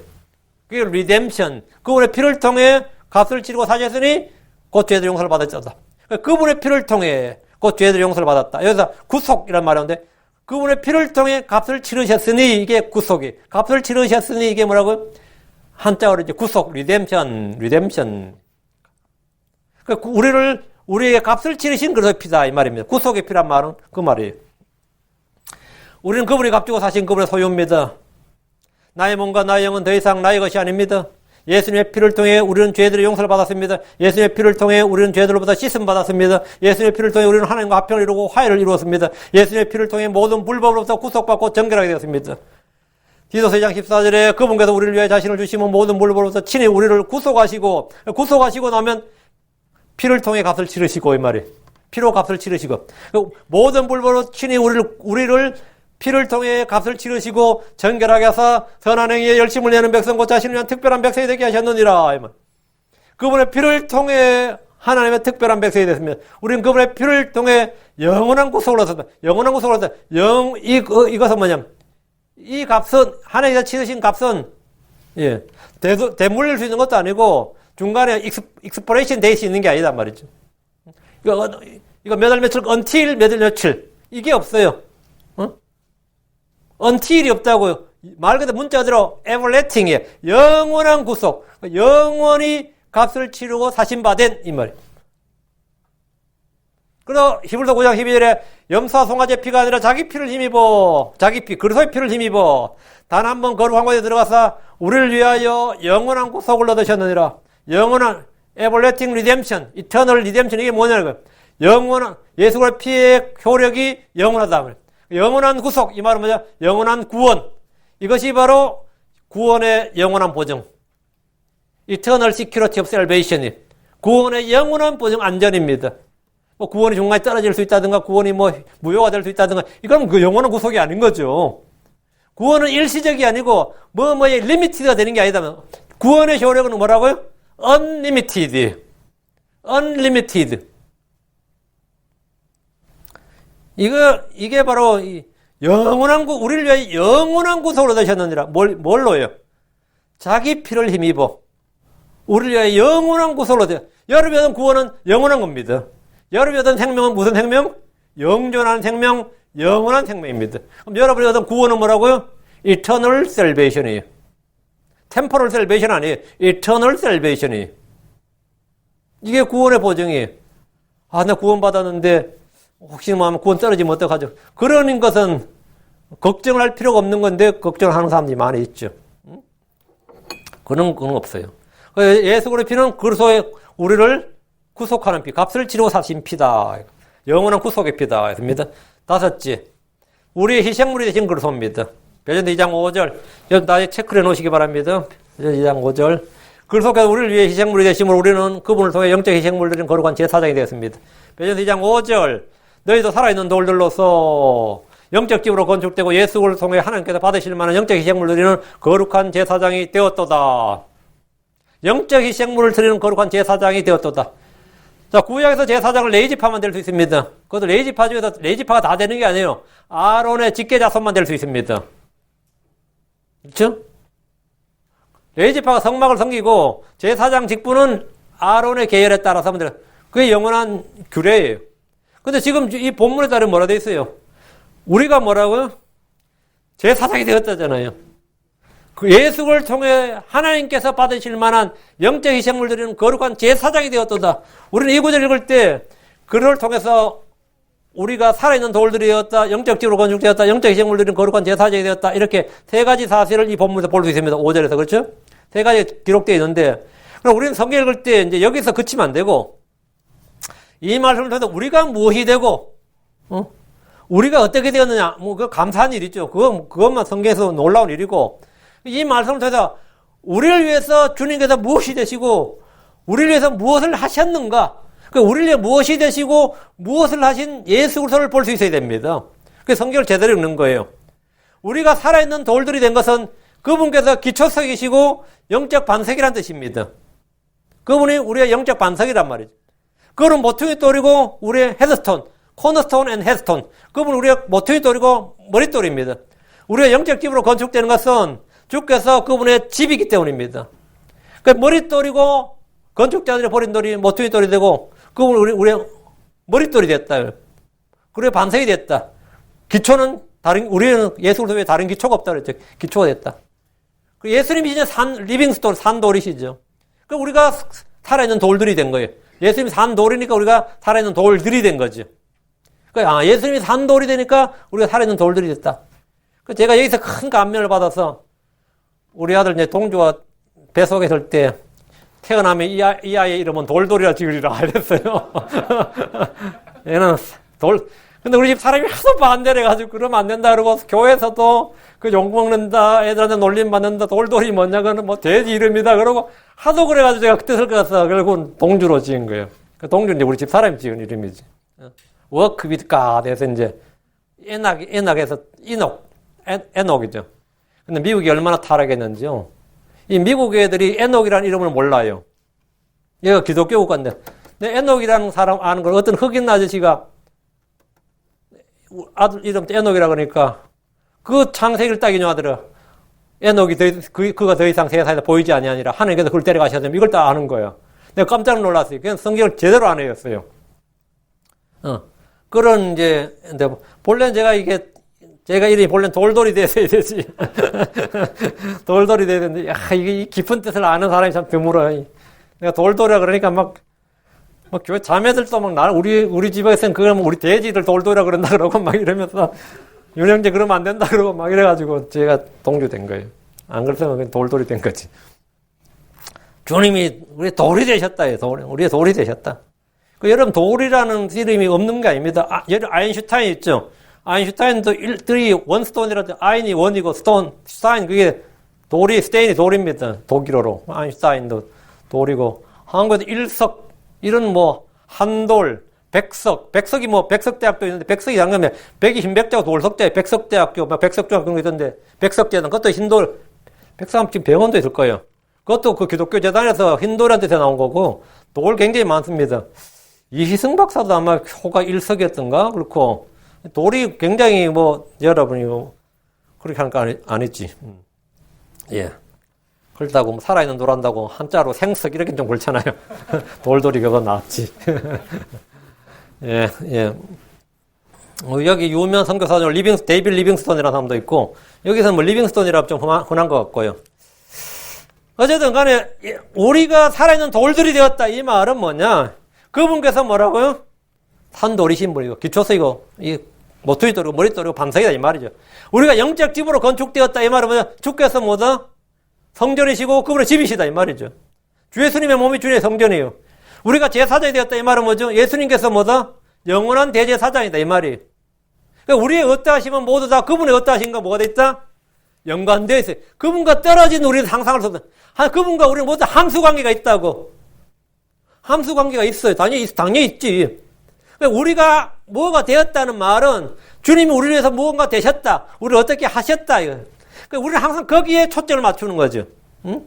그게 리뎀션. 그분의 피를 통해 값을 치르고 사셨으니 그 죄들의 용서를 받았도다. 그분의 피를 통해 그 죄들의 용서를 받았다. 여기서 구속이란 말인데 그분의 피를 통해 값을 치르셨으니 이게 구속이. 값을 치르셨으니 이게 뭐라고요? 한자어로 이제 구속, 리뎀션. 우리에게 값을 치르신 그리스도의 피다 이 말입니다. 구속의 피란 말은 그 말이에요. 우리는 그분이 값주고 사신 그분의 소유입니다. 나의 몸과 나의 영은 더 이상 나의 것이 아닙니다. 예수님의 피를 통해 우리는 죄들의 용서를 받았습니다. 예수님의 피를 통해 우리는 죄들로부터 씻음 받았습니다. 예수님의 피를 통해 우리는 하나님과 화평을 이루고 화해를 이루었습니다. 예수님의 피를 통해 모든 불법으로부터 구속받고 정결하게 되었습니다. 디도서 2장 14절에 그분께서 우리를 위해 자신을 주시면 모든 불법으로부터 친히 우리를 구속하시고 나면 피를 통해 값을 치르시고 이 말이에요. 피로 값을 치르시고 모든 불법으로 친히 우리를 피를 통해 값을 치르시고 정결하게 하사 선한 행위에 열심을 내는 백성 곧 자신을 위한 특별한 백성이 되게 하셨느니라. 그분의 피를 통해 하나님의 특별한 백성이 됐습니다. 우리는 그분의 피를 통해 영원한 구속을 얻었습니다. 영원한 구속을 얻었습니다. 이것은 뭐냐면 이 값은 하나님께서 치르신 값은 되물릴 수 있는 것도 아니고 중간에 익스퍼레이션 데이트 있는 게 아니단 말이죠. 이거 몇 월 며칠 until 몇 월 며칠 이게 없어요. until이 없다고요. 말 그대로 문자 그대로 everlasting이에요. 영원한 구속. 영원히 값을 치르고 사신받은 이 말이에요. 그래서 히브리서 9장 12절에 염소와 송아지의 피가 아니라 자기 피를 힘입어 자기 피 그리스도의 피를 힘입어 단 한 번 거룩한 곳에 들어가서 우리를 위하여 영원한 구속을 얻으셨느니라. 영원한 everlasting redemption, eternal redemption 이게 뭐냐고요. 영원한 예수의 피의 효력이 영원하다. 영원한 구속 이 말은 뭐냐? 영원한 구원. 이것이 바로 구원의 영원한 보증. Eternal security of salvation. 구원의 영원한 보증 안전입니다. 뭐 구원이 중간에 떨어질 수 있다든가 구원이 뭐 무효가 될 수 있다든가 이건 그 영원한 구속이 아닌 거죠. 구원은 일시적이 아니고 뭐에 리미티드가 되는 게 아니다. 구원의 효력은 뭐라고요? Unlimited. 이게 바로 우리를 위해 영원한 구속을 얻으셨느니라. 뭘로요? 자기 피를 힘입어. 우리를 위하여 영원한 구속으로 돼. 여러분이 얻은 구원은 영원한 겁니다. 여러분이 얻은 생명은 무슨 생명? 영존하는 생명, 영원한 생명입니다. 그럼 여러분이 얻은 구원은 뭐라고요? Eternal Salvation이에요. Temporal Salvation 아니에요. Eternal Salvation이에요. 이게 구원의 보증이에요. 아, 나 구원 받았는데 혹시 뭐 하면 구원 떨어지면 어떡하죠? 그런 것은 걱정을 할 필요가 없는 건데 걱정을 하는 사람들이 많이 있죠. 그런 건 없어요. 예수 그리스도의 피는 그리스도의 우리를 구속하는 피, 값을 치르고 사신 피다. 영원한 구속의 피다. 했습니다. 다섯째, 우리의 희생물이 되신 그리스도입니다. 베드로 2장 5절. 여러분 나중에 체크를 해놓으시기 바랍니다. 베드로 2장 5절. 그리스도께서 우리를 위해 희생물이 되심으로 우리는 그분을 통해 영적 희생물들인 거룩한 제사장이 되었습니다. 베드로 2장 5절. 너희도 살아있는 돌들로서 영적 집으로 건축되고 예수를 통해 하나님께서 받으실 만한 영적 희생물을 드리는 거룩한 제사장이 되었도다. 영적 희생물을 드리는 거룩한 제사장이 되었도다. 자, 구약에서 제사장을 레위지파만 될 수 있습니다. 그것도 레위지파 중에서 레위지파가 다 되는 게 아니에요. 아론의 직계 자손만 될 수 있습니다. 그렇죠? 레위지파가 성막을 섬기고 제사장 직분은 아론의 계열에 따라서 하면 돼요. 그게 영원한 규례예요. 근데 지금 이 본문에 따르면 뭐라 되어 있어요? 우리가 뭐라고요? 제사장이 되었다잖아요. 그 예수를 통해 하나님께서 받으실 만한 영적 희생물 드리는 거룩한 제사장이 되었도다. 우리는 이 구절 읽을 때 그를 통해서 우리가 살아있는 돌들이었다, 영적으로 건축되었다, 영적 희생물 드리는 거룩한 제사장이 되었다. 이렇게 세 가지 사실을 이 본문에서 볼 수 있습니다. 5절에서. 그렇죠? 세 가지 기록되어 있는데, 그럼 우리는 성경 읽을 때 이제 여기서 그치면 안 되고, 이 말씀을 통해서 우리가 무엇이 되고, 우리가 어떻게 되었느냐, 그 감사한 일이죠. 그것만 성경에서 놀라운 일이고, 이 말씀을 통해서 우리를 위해서 주님께서 무엇이 되시고, 우리를 위해서 무엇을 하셨는가, 우리를 위해 무엇이 되시고, 무엇을 하신 예수 그리스도를 볼 수 있어야 됩니다. 그 성경을 제대로 읽는 거예요. 우리가 살아있는 돌들이 된 것은 그분께서 기초석이시고, 영적 반석이란 뜻입니다. 그분이 우리의 영적 반석이란 말이죠. 그분은 모퉁이 돌이고, 우리의 헤드스톤, 코너스톤 앤 헤드스톤. 그분은 우리의 모퉁이 돌이고, 머릿돌입니다. 우리의 영적 집으로 건축되는 것은 주께서 그분의 집이기 때문입니다. 그 머릿돌이고, 건축자들이 버린 돌이 모퉁이 돌이 되고, 그분은 우리의 머릿돌이 됐다. 그리고 반석이 됐다. 기초는 우리는 예수 그리스도 외에 다른 기초가 없다 그랬죠. 기초가 됐다. 예수님이 이제 리빙스톤, 산돌이시죠. 그 우리가 살아있는 돌들이 된 거예요. 예수님이 산돌이니까 우리가 살아있는 돌들이 된 거죠. 예수님이 산돌이 되니까 우리가 살아있는 돌들이 됐다. 제가 여기서 큰 감명을 받아서 우리 아들 이제 동주가 뱃속에 있을 때 태어나면 이 아이의 이름은 돌돌이라 지으리라 이랬어요. 얘는 근데 우리 집 사람이 하도 반대를 해가지고 그러면 안 된다 그러고 교회에서도 그 욕먹는다, 애들한테 놀림 받는다, 돌돌이 뭐냐, 그는 뭐 돼지 이름이다 그러고 하도 그래가지고 제가 그때 설가서 결국은 동주로 지은 거예요. 동주는 이제 우리 집 사람이 지은 이름이지. 워크 위드 갓 해서 이제 에낙에서 에녹이죠. 근데 미국이 얼마나 타락했는지요. 이 미국 애들이 에녹이라는 이름을 몰라요. 얘가 기독교 국가인데. 근데 에녹이라는 사람 아는 걸 어떤 흑인 아저씨가 아들 이름 에녹이라 그러니까 그 창세기를 딱 인용하더라. 에녹이 그가 더 이상 세상에서 보이지 아니하니라. 하나님께서 그를 데려가셨으면 이걸 다 아는 거예요. 내가 깜짝 놀랐어요. 그냥 성경을 제대로 안 해였어요. 그런 이제 근데 본래는 제가 이름이 본래는 돌돌이 돼야 되지. 돌돌이 돼야 되는데 이게 이 깊은 뜻을 아는 사람이 참 드물어. 내가 돌돌이라 그러니까 막 교회 자매들도 막 우리 집에서는 그러면 우리 돼지들 돌돌이라 그런다 그러고 막 이러면서 윤형제 그러면 안 된다 그러고 막 이래가지고 제가 동주 된 거예요. 안 그랬으면 그냥 돌돌이 된 거지. 주님이 우리 돌이 되셨다. 우리의 돌이 되셨다. 여러분 돌이라는 이름이 없는 게 아닙니다. 예를 아인슈타인 있죠. 아인슈타인도 3 원스톤이라도 아인이 원이고 스타인 그게 돌이 스테인이 돌입니다. 독일어로 아인슈타인도 돌이고 한국에도 일석 이런 뭐 한돌 백석이 뭐 백석대학도 있는데 백석이 장면에 백이 흰백자고 돌석대 백석대학교 백석중학교 그런 거 있던데 백석재단 그것도 흰돌 백석 지금 병원도 있을 거예요. 그것도 그 기독교 재단에서 흰돌한테 나온 거고 돌 굉장히 많습니다. 이희승 박사도 아마 호가 일석이었던가 그렇고 돌이 굉장히 뭐 여러분이 그렇게 하는 거 아니지. 예. 그렇다고 뭐 살아있는 돌한다고 한자로 생석 이렇게 좀 그렇잖아요. 돌돌이 그건 낫지. 예, 예. 여기 유명 선교사 중 데이빌 리빙스톤이라는 사람도 있고, 여기서는 뭐 리빙스톤이라 좀 흔한 것 같고요. 어쨌든 간에, 우리가 살아있는 돌들이 되었다. 이 말은 뭐냐? 그분께서 뭐라고요? 산돌이신 분이고, 기초서이고, 모퉁이돌이고, 머릿돌이고, 반석이다. 이 말이죠. 우리가 영적 집으로 건축되었다. 이 말은 뭐냐? 주께서 뭐다? 성전이시고, 그분의 집이시다. 이 말이죠. 주 예수님의 몸이 주님의 성전이에요. 우리가 제사장이 되었다. 이 말은 뭐죠? 예수님께서 뭐다? 영원한 대제사장이다. 이 말이. 그러니까 우리의 어떠하시면 모두 다 그분의 어떠하신가 뭐가 돼 있다? 연관되어 있어요. 그분과 떨어진 우리는 상상할 수 없다. 그분과 우리는 모두 함수 관계가 있다고. 함수 관계가 있어요. 당연히 있지. 그러니까 우리가 뭐가 되었다는 말은 주님이 우리를 위해서 무언가 되셨다. 우리를 어떻게 하셨다. 그러니까 우리는 항상 거기에 초점을 맞추는 거죠. 응?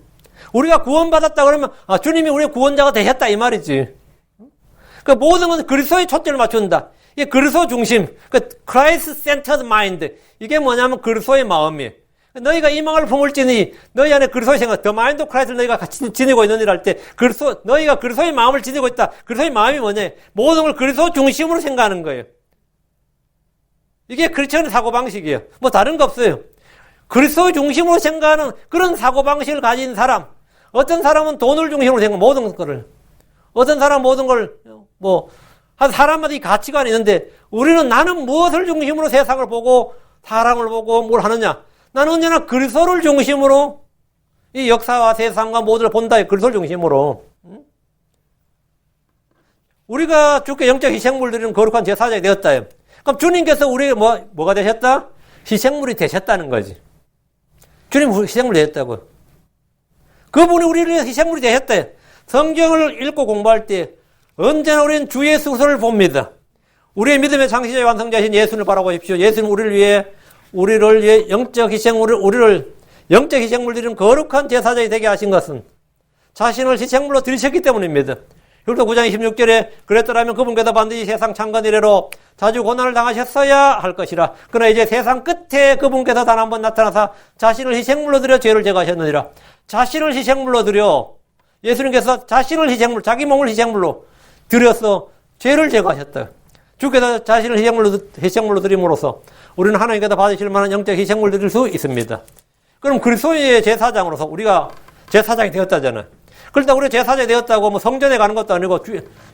우리가 구원받았다 그러면 주님이 우리의 구원자가 되셨다 이 말이지. 그 모든 건 그리스도의 초점을 맞춘다. 이게 그리스도 중심, Christ-centered mind. 이게 뭐냐면 그리스도의 마음이에요. 너희가 이 마음을 품을지니 너희 안에 그리스도의 생각, The mind of Christ를 너희가 같이 지니고 있느니라 할 때 너희가 그리스도의 마음을 지니고 있다. 그리스도의 마음이 뭐냐? 모든 걸 그리스도 중심으로 생각하는 거예요. 이게 크리스천의 사고방식이에요. 뭐 다른 거 없어요. 그리스도 중심으로 생각하는 그런 사고방식을 가진 사람. 어떤 사람은 돈을 중심으로 생각하는 모든 거를. 어떤 사람은 모든 걸, 한 사람마다 이 가치관이 있는데, 우리는 나는 무엇을 중심으로 세상을 보고, 사람을 보고 뭘 하느냐? 나는 언제나 그리스도를 중심으로, 이 역사와 세상과 모두를 본다. 그리스도를 중심으로. 우리가 주께 영적 희생물 드리는 거룩한 제사장이 되었다. 그럼 주님께서 우리에게 뭐가 되셨다? 희생물이 되셨다는 거지. 주님 희생물이 되셨다고. 그분이 우리를 위해서 희생물이 되셨다. 성경을 읽고 공부할 때 언제나 우리는 주 예수를 봅니다. 우리의 믿음의 창시자 완성자신 예수를 바라보십시오. 예수는 우리를 위해 영적 희생물을 드리는 거룩한 제사장이 되게 하신 것은 자신을 희생물로 드리셨기 때문입니다. 율도 9장 26절에 그랬더라면 그분께서 반드시 세상 창건 이래로 자주 고난을 당하셨어야 할 것이라. 그러나 이제 세상 끝에 그분께서 단 한 번 나타나사 자신을 희생물로 드려 죄를 제거하셨느니라. 자신을 희생물로 드려 예수님께서 자신을 자기 몸을 희생물로 드려서 죄를 제거하셨다. 주께서 자신을 희생물로 드림으로써 우리는 하나님께서 받으실 만한 영적 희생물 드릴 수 있습니다. 그럼 그리스도의 제사장으로서 우리가 제사장이 되었다잖아요. 그러다 우리가 제사장이 되었다고 성전에 가는 것도 아니고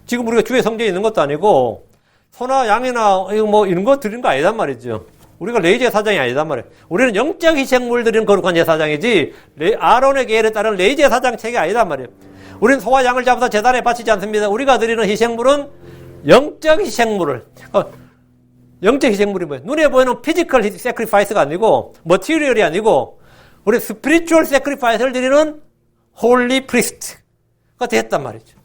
지금 우리가 주의 성전에 있는 것도 아니고 소나 양이나 이런 거 드리는 거 아니단 말이죠. 우리가 레위 제사장이 아니단 말이에요. 우리는 영적 희생물 드리는 거룩한 제사장이지 아론의 계율에 따른 레위 제사장 책이 아니단 말이에요. 우리는 소와 양을 잡아서 제단에 바치지 않습니다. 우리가 드리는 희생물은 영적 희생물을 영적 희생물이 뭐예요? 눈에 보이는 피지컬 세크리파이스가 아니고 머티리얼이 아니고 우리 스피리추얼 세크리파이스를 드리는 홀리 프리스트가 됐단 말이죠.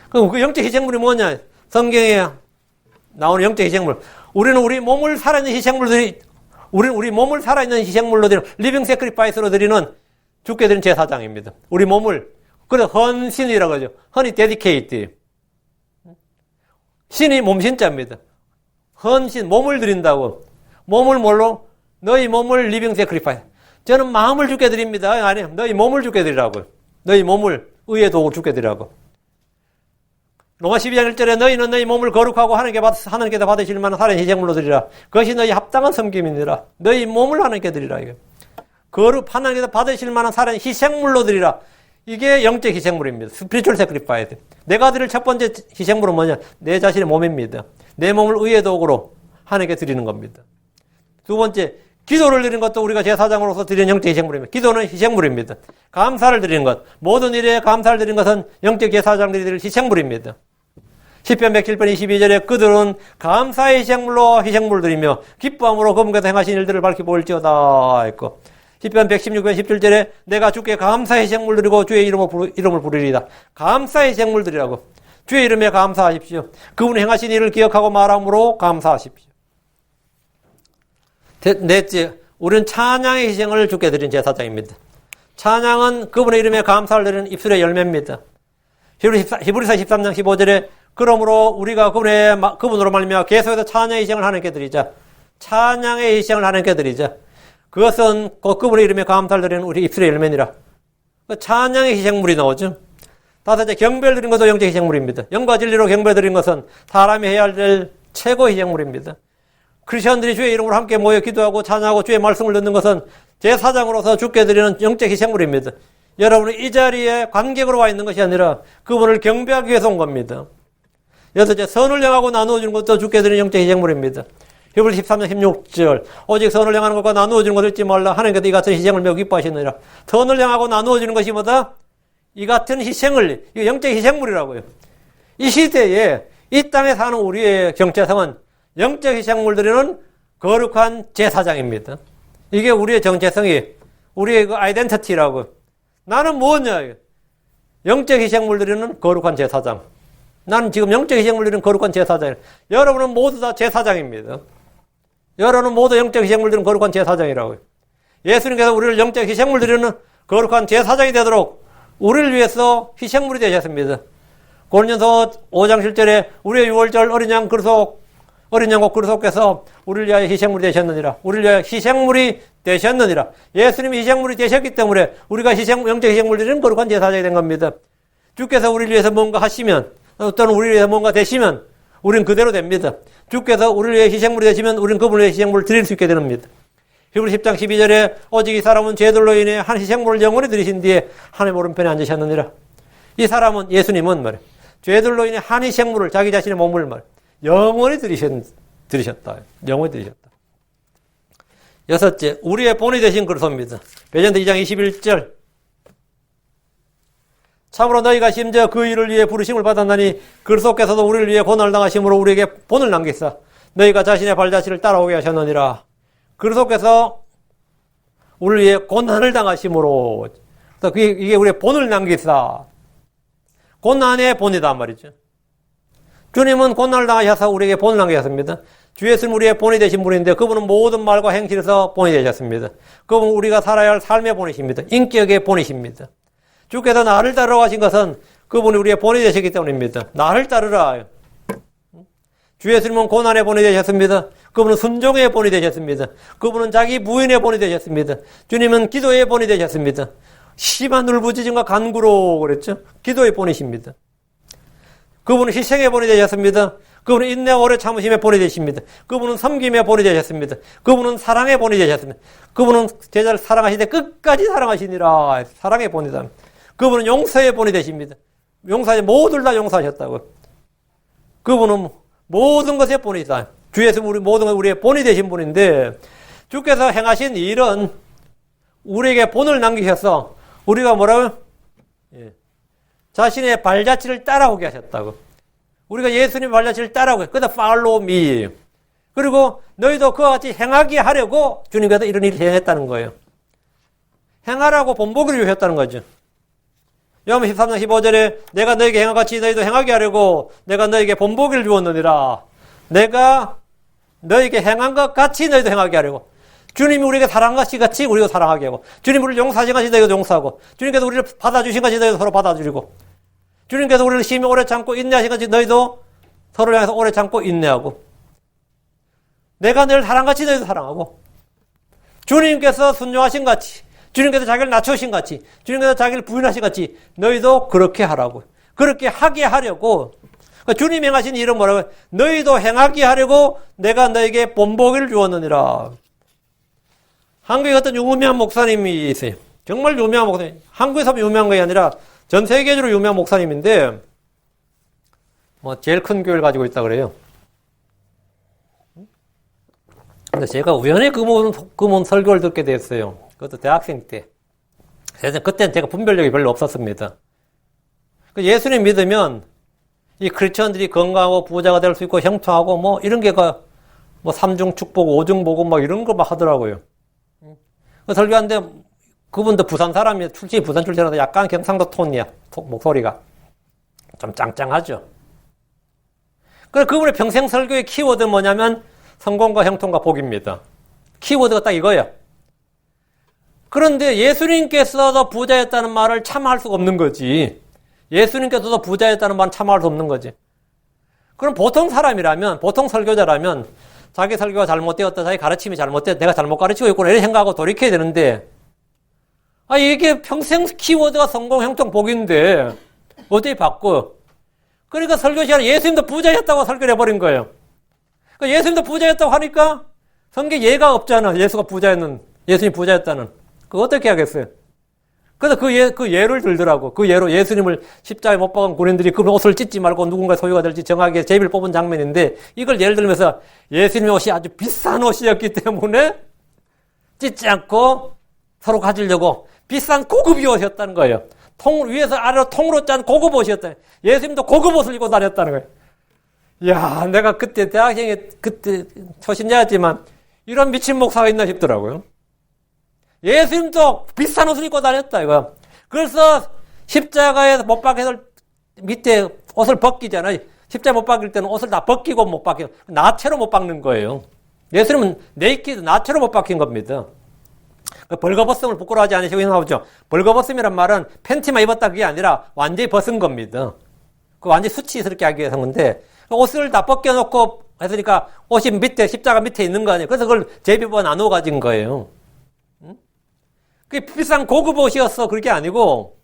그럼 그 영적 희생물이 뭐냐? 성경에 나오는 영적 희생물. 우리는 우리 몸을 살아있는 희생물로 드리는 리빙 세크리파이스로 드리는 주께 드리는 제사장입니다. 우리 몸을 그래서 헌신이라고 하죠. 헌이 데디케이트. 신이 몸신자입니다. 헌신, 몸을 드린다고. 몸을 뭘로? 너희 몸을 리빙 세크리파이스. 저는 마음을 주께 드립니다. 아니요. 너희 몸을 주께 드리라고요. 너희 몸을 의의 도구 주께 드리라고. 로마 12장 1절에 너희는 너희 몸을 거룩하고 하나님께서 받으실 만한 살인 희생물로 드리라. 그것이 너희 합당한 섬김이니라. 너희 몸을 하나님께 드리라. 하나님께서 받으실 만한 살인 희생물로 드리라. 이게 영적 희생물입니다. 스피리추얼 세크리파이스. 내가 드릴 첫 번째 희생물은 뭐냐? 내 자신의 몸입니다. 내 몸을 의의 도구로 하나님께 드리는 겁니다. 두 번째, 기도를 드리는 것도 우리가 제사장으로서 드리는 영적 희생물입니다. 기도는 희생물입니다. 감사를 드리는 것, 모든 일에 감사를 드리는 것은 영적 제사장들이 드릴 희생물입니다. 시편 107편 22절에 그들은 감사의 희생물을 드리며 기뻐함으로 그분께서 행하신 일들을 밝히 보일지어다 했고, 시편 116편 17절에 내가 주께 감사의 희생물 드리고 주의 이름을 부르리이다. 감사의 희생물 드리라고. 주의 이름에 감사하십시오. 그분이 행하신 일을 기억하고 말함으로 감사하십시오. 넷째, 우리는 찬양의 희생을 주께 드린 제사장입니다. 찬양은 그분의 이름에 감사를 드리는 입술의 열매입니다. 히브리서 13장 15절에 그러므로 우리가 그분으로 말미암아 계속해서 찬양의 희생을 하나님께 드리자. 찬양의 희생을 하나님께 드리자. 그것은 그분의 이름에 감사를 드리는 우리 입술의 열매니라. 그 찬양의 희생물이 나오죠. 다섯째, 경배를 드린 것도 영적 희생물입니다. 영과 진리로 경배 드린 것은 사람이 해야 될 최고 희생물입니다. 크리스천들이 주의 이름으로 함께 모여 기도하고 찬양하고 주의 말씀을 듣는 것은 제사장으로서 주께 드리는 영적 희생물입니다. 여러분은 이 자리에 관객으로 와 있는 것이 아니라 그분을 경배하기 위해서 온 겁니다. 여섯째, 선을 향하고 나누어 주는 것도 주께 드리는 영적 희생물입니다. 히브리 13장 16절 오직 선을 향하는 것과 나누어 주는 것을 잊지 말라. 하나님께서 이 같은 희생을 매우 기뻐하시느니라. 선을 향하고 나누어 주는 것이 뭐다? 이 같은 희생을, 이거 영적 희생물이라고요. 이 시대에 이 땅에 사는 우리의 정체성은 영적 희생물 드리는 거룩한 제사장입니다. 이게 우리의 정체성이, 우리의 그 아이덴티티라고. 나는 뭐냐? 영적 희생물 드리는 거룩한 제사장. 나는 지금 영적 희생물 드리는 거룩한 제사장이에요. 여러분은 모두 다 제사장입니다. 여러분은 모두 영적 희생물 드리는 거룩한 제사장이라고요. 예수님께서 우리를 영적 희생물 드리는 거룩한 제사장이 되도록 우리를 위해서 희생물이 되셨습니다. 고린도서 5장 7절에 우리의 유월절 어린 양곡 그리스도께서 우리를 위하여 희생물이 되셨느니라. 우리를 위하여 희생물이 되셨느니라. 예수님이 희생물이 되셨기 때문에 우리가 영적 희생물 드리는 거룩한 제사장이 된 겁니다. 주께서 우리를 위해서 뭔가 하시면, 또는 우리를 위해서 뭔가 되시면 우리는 그대로 됩니다. 주께서 우리를 위해 희생물이 되시면 우리는 그분을 위해 희생물을 드릴 수 있게 됩니다. 히브리 10장 12절에 오직 이 사람은 죄들로 인해 한 희생물을 영원히 드리신 뒤에 하나님 오른편에 앉으셨느니라. 이 사람은, 예수님은 말이에요, 죄들로 인해 한 희생물을, 자기 자신의 몸을 영원히 들이셨다. 영원히 들이셨다. 여섯째, 우리의 본이 되신 그리스도입니다. 베드로전서 2장 21절. 참으로 너희가 심지어 그 일을 위해 부르심을 받았나니 그리스도께서도 우리를 위해 고난을 당하심으로 우리에게 본을 남기사 너희가 자신의 발자취를 따라오게 하셨느니라. 그리스도께서 우리를 위해 고난을 당하심으로, 이게 우리의 본을 남기사. 고난의 본이다 말이죠. 주님은 고난을 당하셔서 우리에게 본을 남기셨습니다. 주 예수님 우리의 본이 되신 분인데 그분은 모든 말과 행실에서 본이 되셨습니다. 그분은 우리가 살아야 할 삶의 본이십니다. 인격의 본이십니다. 주께서 나를 따르라고 하신 것은 그분이 우리의 본이 되셨기 때문입니다. 나를 따르라. 주 예수님은 고난의 본이 되셨습니다. 그분은 순종의 본이 되셨습니다. 그분은 자기 부인의 본이 되셨습니다. 주님은 기도의 본이 되셨습니다. 심한 울부짖음과 간구로 그랬죠. 기도의 본이십니다. 그분은 희생의 본이 되셨습니다. 그분은 인내와 오래 참으심의 본이 되십니다. 그분은 섬김의 본이 되셨습니다. 그분은 사랑의 본이 되셨습니다. 그분은 제자를 사랑하시되 끝까지 사랑하시니라. 사랑의 본이다. 그분은 용서의 본이 되십니다. 모두를 다 용서하셨다고. 그분은 모든 것의 본이다. 주 예수 모든 것 우리의 본이 되신 분인데 주께서 행하신 일은 우리에게 본을 남기셔서 우리가 뭐라고요? 자신의 발자취를 따라오게 하셨다고. 우리가 예수님 발자취를 따라오게. 그다 follow me. 그리고 너희도 그와 같이 행하게 하려고 주님께서 이런 일을 행했다는 거예요. 행하라고 본보기를 주셨다는 거죠. 요한복음 13장 15절에 내가 너에게 행한 같이 너희도 행하게 하려고 내가 너에게 본보기를 주었느니라. 내가 너에게 행한 것 같이 너희도 행하게 하려고. 주님이 우리에게 사랑한 것이 같이 우리도 사랑하게 하고, 주님이 우리를 용서하신 것이 너희도 용서하고, 주님께서 우리를 받아주신 것이 너희도 서로 받아주고, 주님께서 우리를 심히 오래 참고 인내하신 것이 너희도 서로를 향해서 오래 참고 인내하고, 내가 너희를 사랑한 것이 너희도 사랑하고, 주님께서 순종하신 같이, 주님께서 자기를 낮추신 같이, 주님께서 자기를 부인하신 같이 너희도 그렇게 하라고. 그렇게 하게 하려고. 그러니까 주님 행하신 일은 뭐라고? 너희도 행하게 하려고 내가 너에게 본보기를 주었느니라. 한국에 어떤 유명한 목사님이 있어요. 정말 유명한 목사님. 한국에서 유명한 것이 아니라 전 세계적으로 유명한 목사님인데, 제일 큰 교회를 가지고 있다 그래요. 근데 제가 우연히 그분 설교를 듣게 됐어요. 그것도 대학생 때. 그때는 제가 분별력이 별로 없었습니다. 예수님 믿으면 이 크리스천들이 건강하고 부자가 될 수 있고 형통하고 이런 게 삼중 축복, 오중 복음 이런 거 하더라고요. 설교하는데 그분도 부산 사람이에요. 부산 출신이라서 약간 경상도 톤이야. 목소리가. 좀 짱짱하죠. 그래서 그분의 평생 설교의 키워드는 뭐냐면 성공과 형통과 복입니다. 키워드가 딱 이거예요. 그런데 예수님께서도 부자였다는 말을 참할 수가 없는 거지. 예수님께서도 부자였다는 말은 참할 수 없는 거지. 그럼 보통 사람이라면, 보통 설교자라면 자기 설교가 잘못되었다, 자기 가르침이 잘못되었다, 내가 잘못 가르치고 있구나 이런 생각하고 돌이켜야 되는데 아, 이게 평생 키워드가 성공, 형통, 복인데, 어떻게 바꿔? 그러니까 설교 시간에 예수님도 부자였다고 설교를 해버린 거예요. 그러니까 예수님도 부자였다고 하니까 성경에 예가 없잖아. 예수가 부자였는, 예수님이 부자였다는. 그거 어떻게 하겠어요? 그래서 그 예를 들더라고. 그 예로 예수님을 십자가에 못 박은 군인들이 그 옷을 찢지 말고 누군가 소유가 될지 정하게 제비를 뽑은 장면인데 이걸 예를 들면서 예수님의 옷이 아주 비싼 옷이었기 때문에 찢지 않고 서로 가지려고 비싼 고급 옷이었다는 거예요. 위에서 아래로 통으로 짠 고급 옷이었다. 예수님도 고급 옷을 입고 다녔다는 거예요. 이야, 내가 그때 대학생에 그때 초신자였지만 이런 미친 목사가 있나 싶더라고요. 예수님도 비싼 옷을 입고 다녔다, 이거. 그래서 십자가에 못 박혀서 밑에 옷을 벗기잖아요. 십자가에 못 박힐 때는 옷을 다 벗기고 못 박혀. 나체로 못 박는 거예요. 예수님은 네이키드, 나체로 못 박힌 겁니다. 벌거벗음을 부끄러워하지 않으시고 나오죠. 벌거벗음이란 말은 팬티만 입었다 그게 아니라 완전히 벗은 겁니다. 그 완전히 수치스럽게 하기 위해서 한 건데 옷을 다 벗겨놓고 했으니까 옷이 밑에 십자가 밑에 있는 거 아니에요. 그래서 그걸 제비부가 나누어 가진 거예요. 그게 비싼 고급 옷이었어. 그게 아니고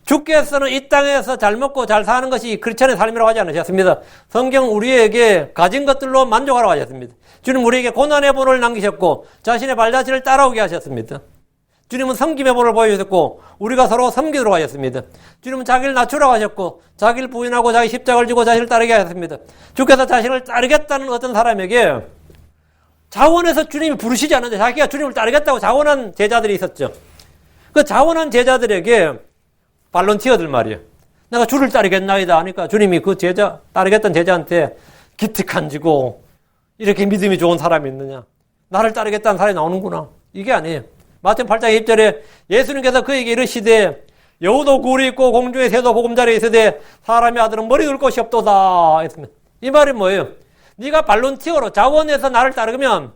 주께서는 이 땅에서 잘 먹고 잘 사는 것이 크리스천의 삶이라고 하지 않으셨습니다. 성경 우리에게 가진 것들로 만족하라고 하셨습니다. 주님 우리에게 고난의 본을 남기셨고 자신의 발자취를 따라오게 하셨습니다. 주님은 섬김의 본을 보여주셨고 우리가 서로 섬기도록 하셨습니다. 주님은 자기를 낮추라고 하셨고 자기를 부인하고 자기 십자가를 지고 자신을 따르게 하셨습니다. 주께서 자신을 따르겠다는 어떤 사람에게 자원해서 주님이 부르시지 않는데 자기가 주님을 따르겠다고 자원한 제자들이 있었죠. 그 자원한 제자들에게 발론티어들 말이에요. 내가 주를 따르겠나이다 하니까 주님이 그 제자, 따르겠다는 제자한테 기특한지고 이렇게 믿음이 좋은 사람이 있느냐. 나를 따르겠다는 사람이 나오는구나. 이게 아니에요. 마태복음 8장 1절에 예수님께서 그에게 이르시되 여우도 굴이 있고 공중의 새도 보금자리에 있으되 사람의 아들은 머리 둘 곳이 없도다 했습니다. 이 말이 뭐예요? 네가 발론티어로 자원해서 나를 따르면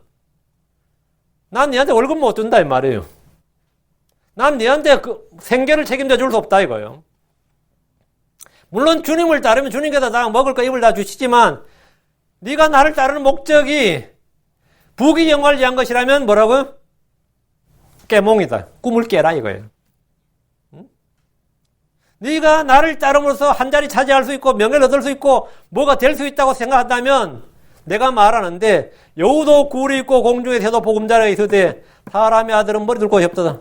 난 네한테 월급 못 준다 이 말이에요. 난 네한테 그 생계를 책임져 줄 수 없다 이거예요. 물론 주님을 따르면 주님께서 나 먹을 거 입을 다 주시지만 네가 나를 따르는 목적이 부귀 영화를 위한 것이라면 뭐라고요? 깨몽이다. 꿈을 깨라 이거예요. 네가 나를 따름으로써 한 자리 차지할 수 있고 명예를 얻을 수 있고 뭐가 될 수 있다고 생각한다면 내가 말하는데 여우도 굴이 있고 공중에 새도 보금자리가 있으되 사람의 아들은 머리 둘 곳이 없다.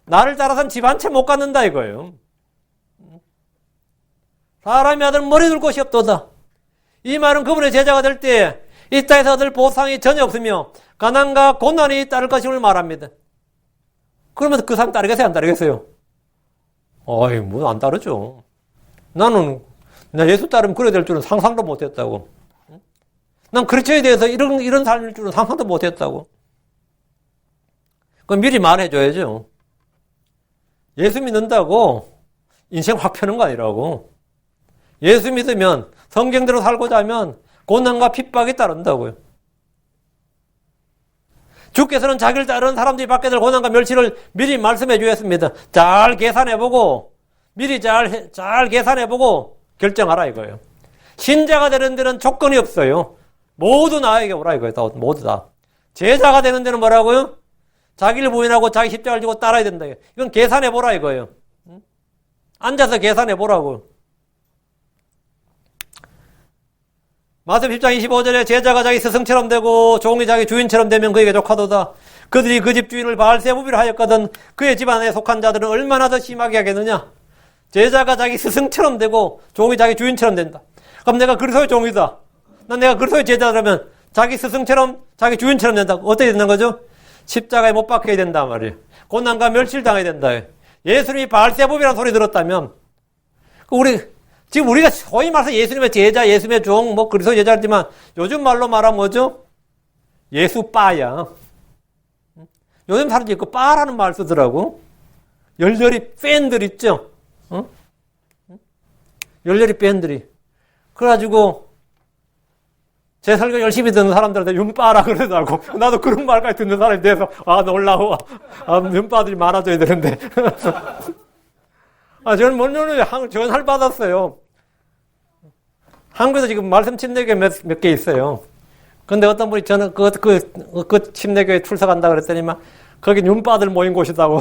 나를 따라서는 집 한 채 못 갖는다 이거예요. 사람의 아들은 머리 둘 곳이 없도다. 이 말은 그분의 제자가 될 때 이 땅에서 얻을 보상이 전혀 없으며 가난과 고난이 따를 것임을 말합니다. 그러면 그 사람 따르겠어요? 안 따르겠어요? 어이, 뭐 안 따르죠. 나는 예수 따르면 그래야 될 줄은 상상도 못했다고. 난 그리스도에 대해서 이런 삶일 줄은 상상도 못했다고. 그건 미리 말해줘야죠. 예수 믿는다고 인생 확 펴는 거 아니라고. 예수 믿으면 성경대로 살고자 하면 고난과 핍박이 따른다고요. 주께서는 자기를 따르는 사람들이 받게 될 고난과 멸시를 미리 말씀해 주셨습니다. 잘 계산해보고 미리 잘 계산해보고 결정하라 이거예요. 신자가 되는 데는 조건이 없어요. 모두 나에게 오라 이거예요. 모두 다. 제자가 되는 데는 뭐라고요? 자기를 부인하고 자기 십자가를 지고 따라야 된다. 이건 계산해보라 이거예요. 앉아서 계산해보라고. 마태복음 10장 25절에 제자가 자기 스승처럼 되고 종이 자기 주인처럼 되면 그에게 족하도다. 그들이 그 집 주인을 바알세부비로 하였거든 그의 집안에 속한 자들은 얼마나 더 심하게 하겠느냐. 제자가 자기 스승처럼 되고 종이 자기 주인처럼 된다. 그럼 내가 그리스도의 종이다. 내가 그리스도의 제자라면 자기 스승처럼 자기 주인처럼 된다. 어떻게 되는 거죠? 십자가에 못 박혀야 된단 말이에요. 고난과 멸시를 당해야 된다. 예수님이 바알세부비라는 소리 들었다면 지금 우리가 소위 말해서 예수님의 제자, 예수님의 종, 그리스도 제자지만 요즘 말로 말하면 뭐죠? 예수빠야. 요즘 사람들이 그 빠라는 말 쓰더라고. 열렬히 팬들 있죠? 열렬히 팬들이. 그래가지고 제 설교 열심히 듣는 사람들한테 윤빠라 그러더라고. 나도 그런 말까지 듣는 사람이 돼서 놀라워. 윤빠들이 많아져야 되는데. 저는 먼저는 전화를 받았어요. 한국에서 지금 말씀 침례교회 몇 개 있어요. 근데 어떤 분이 저는 그 침례교회 출석한다 그랬더니만 거기 윤빠들 모인 곳이다고.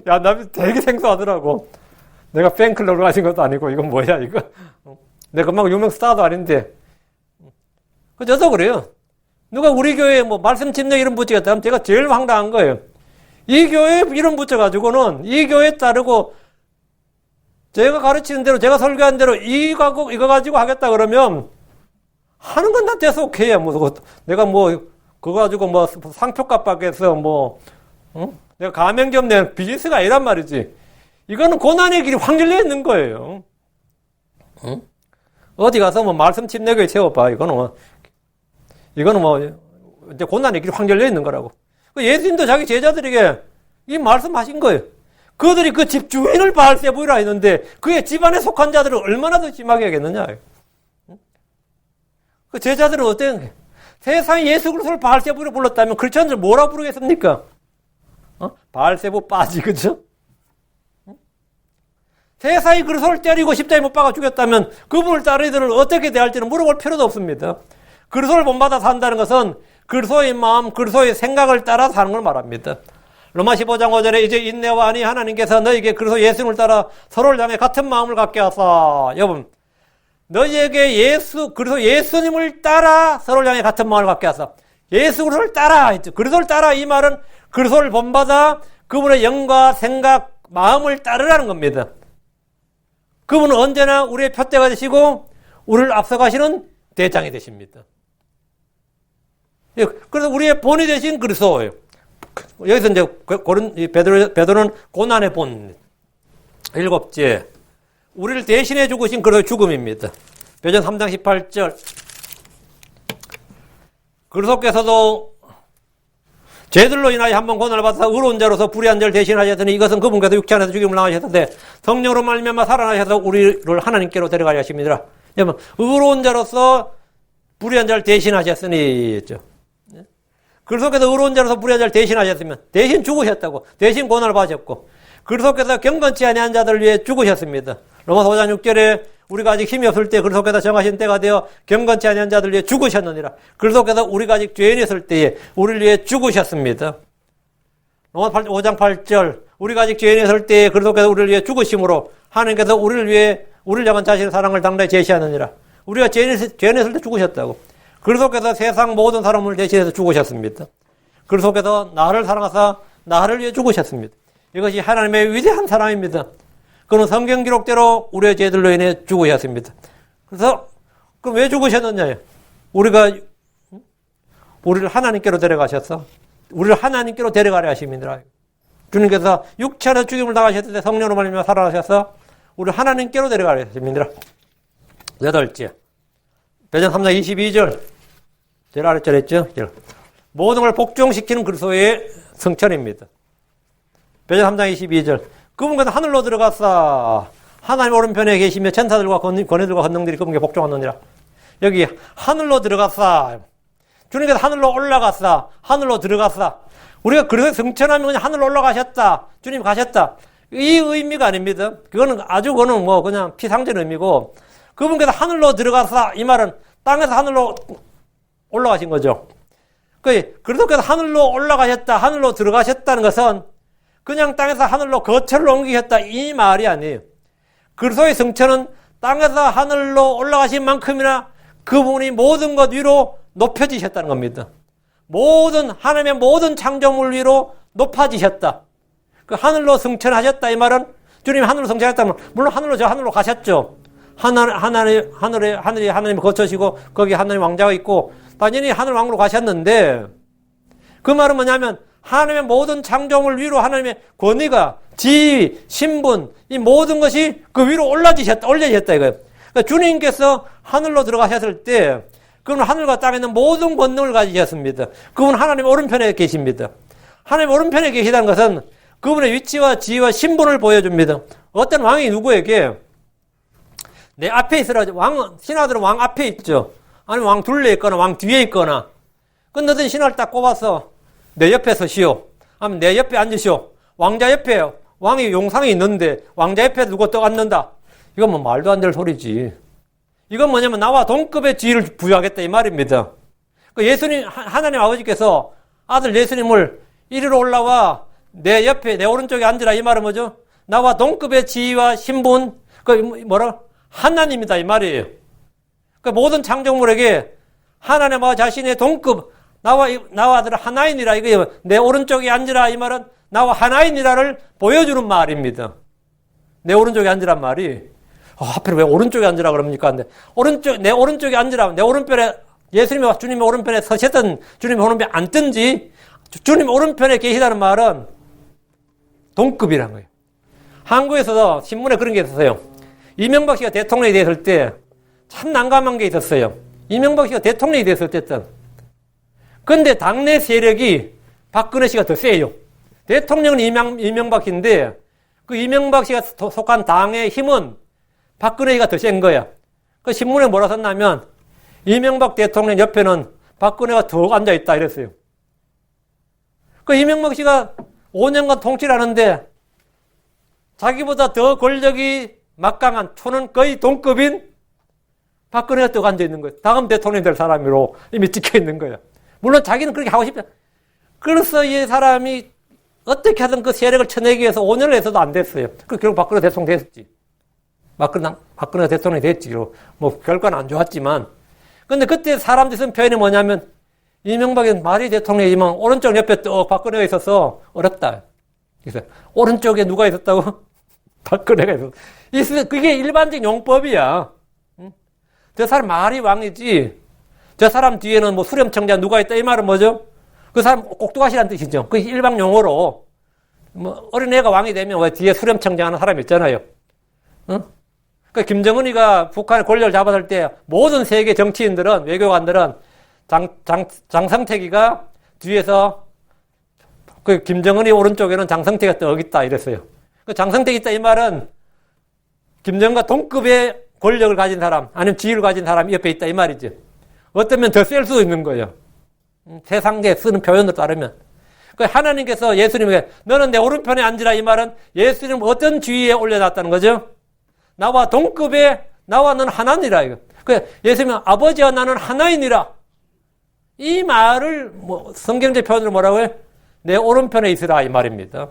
야, 나 되게 생소하더라고. 내가 팬클럽을 가신 것도 아니고, 이건 뭐야, 이거. 내가 금방 유명 스타도 아닌데. 저도 그래요. 누가 우리 교회에 뭐 말씀 집례 이름 붙이겠다 하면 제가 제일 황당한 거예요. 이 교회에 이름 붙여가지고는 이 교회에 따르고 제가 가르치는 대로, 제가 설교한 대로 이거 가지고 하겠다 그러면 하는 건 다 대속해야 뭐, 내가 뭐, 그거 가지고 뭐 상표값 받겠어, 뭐, 응? 내가 가맹점 내 비즈니스가 아니란 말이지. 이거는 고난의 길이 확 열려 있는 거예요. 응? 어디 가서 뭐 말씀 침례교회 세워봐. 이거는 뭐, 이제 고난의 길이 확 열려 있는 거라고. 예수님도 자기 제자들에게 이 말씀하신 거예요. 그들이 그 집 주인을 바알세부이라 했는데 그의 집안에 속한 자들을 얼마나 더 심하게 하겠느냐. 그 제자들은 어때요? 세상에 예수 그리스도를 바알세부로 불렀다면 크리스천들 뭐라 부르겠습니까? 바알세부 빠지, 그죠? 세상에 그리스도를 때리고 십자가에 못 박아 죽였다면 그분을 따르는 이들을 어떻게 대할지는 물어볼 필요도 없습니다. 그리스도를 본받아 산다는 것은 그리스도의 마음, 그리스도의 생각을 따라 사는 걸 말합니다. 로마 15장 5절에 이제 인내와 아니 하나님께서 너에게 그리스도 예수님을 따라 서로를 향해 같은 마음을 갖게 하사. 여러분, 너희에게 그리스도 예수님을 따라 서로를 향해 같은 마음을 갖게 하사. 예수 그리스도를 따라 했죠. 그리스도를 따라 이 말은 그리스도를 본받아 그분의 영과 생각, 마음을 따르라는 겁니다. 그분은 언제나 우리의 표대가 되시고 우리를 앞서가시는 대장이 되십니다. 그래서 우리의 본이 되신 그리스도예요. 여기서 이제 베드로는 고난의 본. 일곱째, 우리를 대신해 죽으신 그리스도의 죽음입니다. 베드로 3장 18절. 그리스도께서도 죄들로 인하여 한번 고난을 받아서 의로운 자로서 불의한 자를 대신하셨더니 이것은 그분께서 육체 안에서 죽임을 당하셨는데 성령으로 말미암아 살아나셔서 우리를 하나님께로 데려가려 하십니다. 여러분, 의로운 자로서 불의한 자를 대신하셨으니 했죠. 그리스도께서 의로운 자로서 불의한 자를 대신하셨으면 대신 죽으셨다고, 대신 고난을 받으셨고, 그리스도께서 경건치 아니한 자들을 위해 죽으셨습니다. 로마서 5장 6절에 우리가 아직 힘이 없을 때 그리스도께서 정하신 때가 되어 경건치 아니한 자들을 위해 죽으셨느니라. 그리스도께서 우리가 아직 죄인이었을 때에 우리를 위해 죽으셨습니다. 로마서 5장 8절 우리가 아직 죄인이었을 때에 그리스도께서 우리를 위해 죽으심으로 하나님께서 우리를 향한 자신의 사랑을 당당히 제시하느니라. 우리가 죄인이었을 때 죽으셨다고. 그리스도께서 세상 모든 사람을 대신해서 죽으셨습니다. 그리스도께서 나를 사랑하사 나를 위해 죽으셨습니다. 이것이 하나님의 위대한 사랑입니다. 그는 성경 기록대로 우리의 죄들로 인해 죽으셨습니다. 그래서 그럼 왜 죽으셨느냐요? 우리를 하나님께로 데려가셔서 우리를 하나님께로 데려가려 하십니다. 주님께서 육체로 죽임을 당하셨을 때 성령으로 말미암아 살아나셔서 우리를 하나님께로 데려가려 하십니다. 여덟째, 베드로 3장 22절 제일 아래절 했죠? 모든 걸 복종시키는 그리스도의 성천입니다. 베드로 3장 22절 그분께서 하늘로 들어갔사 하나님 오른편에 계시며 천사들과 권위들과 권능들이 그분께 복종하느니라. 여기 하늘로 들어갔사, 주님께서 하늘로 올라갔사, 하늘로 들어갔사. 우리가 그래서 성천하면 그냥 하늘로 올라가셨다, 주님 가셨다, 이 의미가 아닙니다. 그거는 뭐 그냥 피상적인 의미고, 그분께서 하늘로 들어갔사 이 말은 땅에서 하늘로 올라가신 거죠. 그리스도께서 하늘로 올라가셨다, 하늘로 들어가셨다는 것은 그냥 땅에서 하늘로 거처를 옮기셨다 이 말이 아니에요. 그리스도의 성천은 땅에서 하늘로 올라가신 만큼이나 그분이 모든 것 위로 높여지셨다는 겁니다. 하나님의 모든 창조물 위로 높아지셨다. 그 하늘로 성천하셨다 이 말은 주님이 하늘로 성천하셨다면 물론 하늘로 가셨죠. 하늘이 거처시고 거기 하나님 왕자가 있고 당연히 하늘 왕으로 가셨는데, 그 말은 뭐냐면 하나님의 모든 창조물 위로 하나님의 권위가, 지위, 신분, 이 모든 것이 그 위로 올려지셨다 이거예요. 그러니까 주님께서 하늘로 들어가셨을 때 그분은 하늘과 땅에 있는 모든 권능을 가지셨습니다. 그분은 하나님 오른편에 계십니다. 하나님 오른편에 계시다는 것은 그분의 위치와 지위와 신분을 보여줍니다. 어떤 왕이 누구에게 내 앞에 있으라, 신하들은 왕 앞에 있죠. 아니면 왕 둘레 있거나 왕 뒤에 있거나. 근데 어떤 신하를 딱 꼽아서 내 옆에 서시오, 아니면 내 옆에 앉으시오. 왕자 옆에 왕이 용상이 있는데 왕자 옆에 누구 또 앉는다. 이건 뭐 말도 안 될 소리지. 이건 뭐냐면 나와 동급의 지위를 부여하겠다 이 말입니다. 그 예수님, 하나님 아버지께서 아들 예수님을 이리로 올라와 내 옆에, 내 오른쪽에 앉으라. 이 말은 뭐죠? 나와 동급의 지위와 신분, 그 뭐라? 하나님이다. 이 말이에요. 그 모든 창조물에게 하나님과 자신의 동급, 나와 아들 하나이니라. 이거 내 오른쪽에 앉으라. 이 말은 나와 하나이니라를 보여주는 말입니다. 내 오른쪽에 앉으란 말이, 하필 왜 오른쪽에 앉으라 그럽니까? 근데 내 오른쪽에 앉으라. 내 오른편에, 예수님과 주님의 오른편에 서셨던 주님의 오른편에 앉든지, 주님 오른편에 계시다는 말은 동급이라는 거예요. 한국에서도 신문에 그런 게 있었어요. 이명박 씨가 대통령이 됐을 때 참 난감한 게 있었어요. 이명박 씨가 대통령이 됐을 때든. 근데 당내 세력이 박근혜 씨가 더 세요. 대통령은 이명박 씨인데 그 이명박 씨가 속한 당의 힘은 박근혜 씨가 더 센 거야. 그 신문에 뭐라 썼냐면 이명박 대통령 옆에는 박근혜가 더 앉아있다 이랬어요. 그 이명박 씨가 5년간 통치를 하는데 자기보다 더 권력이 막강한 초는 거의 동급인 박근혜가 또 앉아있는 거예요. 다음 대통령이 될 사람으로 이미 찍혀있는 거예요. 물론 자기는 그렇게 하고 싶다. 그래서 이 사람이 어떻게 하든 그 세력을 쳐내기 위해서 5년을 해서도 안 됐어요. 그 결국 박근혜 대통령 됐었지. 박근혜가 대통령이 됐지. 뭐 결과는 안 좋았지만. 근데 그때 사람들이 쓴 표현이 뭐냐면 이명박은 말이 대통령이지만 오른쪽 옆에 또 박근혜가 있어서 어렵다. 그래서 오른쪽에 누가 있었다고? 박근혜가 있었어. 그게 일반적인 용법이야. 저 사람 말이 왕이지. 저 사람 뒤에는 뭐 수렴청자 누가 있다 이 말은 뭐죠? 그 사람 꼭두가시라는 뜻이죠. 그 일반 용어로 뭐 어린애가 왕이 되면 왜 뒤에 수렴청자 하는 사람이 있잖아요. 응? 그 김정은이가 북한의 권력을 잡았을 때 모든 세계 정치인들은 외교관들은 장성택이가 뒤에서 그 김정은이 오른쪽에는 장성택이가 또 여기 있다 이랬어요. 그 장성택이 있다 이 말은 김정은과 동급의 권력을 가진 사람 아니면 지위를 가진 사람이 옆에 있다 이 말이죠. 어쩌면 더 셀 수도 있는 거예요. 세상에 쓰는 표현으로 따르면. 그 하나님께서 예수님에게 너는 내 오른편에 앉으라 이 말은 예수님 어떤 지위에 올려놨다는 거죠? 나와 동급의 나와 너는 하나니라 이거. 그 예수님은 아버지와 나는 하나이니라. 이 말을 뭐 성경적 표현으로 뭐라고 해요? 내 오른편에 있으라 이 말입니다.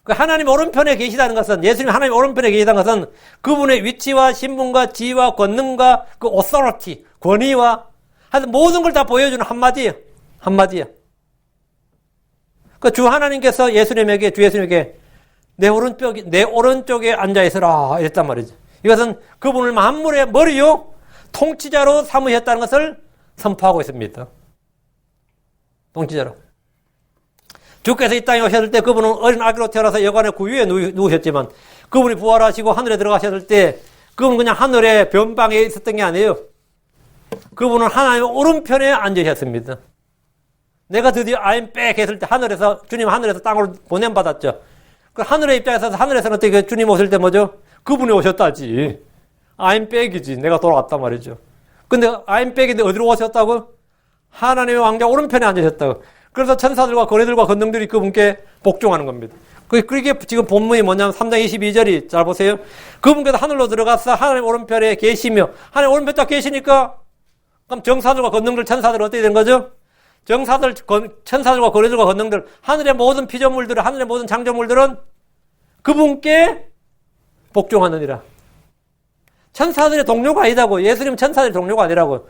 그 하나님 오른편에 계시다는 것은 예수님 하나님 오른편에 계시다는 것은 그분의 위치와 신분과 지위와 권능과 그 authority 권위와 하여튼 모든 걸 다 보여주는 한마디예요. 한마디야. 그 주 하나님께서 주 예수님에게 내 오른쪽에 앉아 있으라 이랬단 말이죠. 이것은 그분을 만물의 머리요 통치자로 삼으셨다는 것을 선포하고 있습니다. 통치자로. 주께서 이 땅에 오셨을 때 그분은 어린 아기로 태어나서 여관의 구유에 누우셨지만 그분이 부활하시고 하늘에 들어가셨을 때 그분은 그냥 하늘의 변방에 있었던 게 아니에요. 그분은 하나님의 오른편에 앉으셨습니다. 내가 드디어 I'm back 했을 때 주님 하늘에서 땅으로 보냄받았죠. 그 하늘의 입장에서 하늘에서는 어떻게 주님 오실 때 뭐죠? 그분이 오셨다지. I'm back이지. 내가 돌아갔단 말이죠. 근데 I'm back인데 어디로 오셨다고? 하나님의 왕자 오른편에 앉으셨다고. 그래서 천사들과 거리들과 권능들이 그분께 복종하는 겁니다. 그게 지금 본문이 뭐냐면 3장 22절이 잘 보세요. 그분께서 하늘로 들어가서 하나님 오른편에 계시며 하나님 오른편에 딱 계시니까 그럼 정사들과 권능들 천사들은 어떻게 된 거죠? 천사들과 거리들과 권능들 하늘의 모든 피조물들은 하늘의 모든 창조물들은 그분께 복종하느니라. 천사들의 동료가 아니라고. 예수님 천사들의 동료가 아니라고.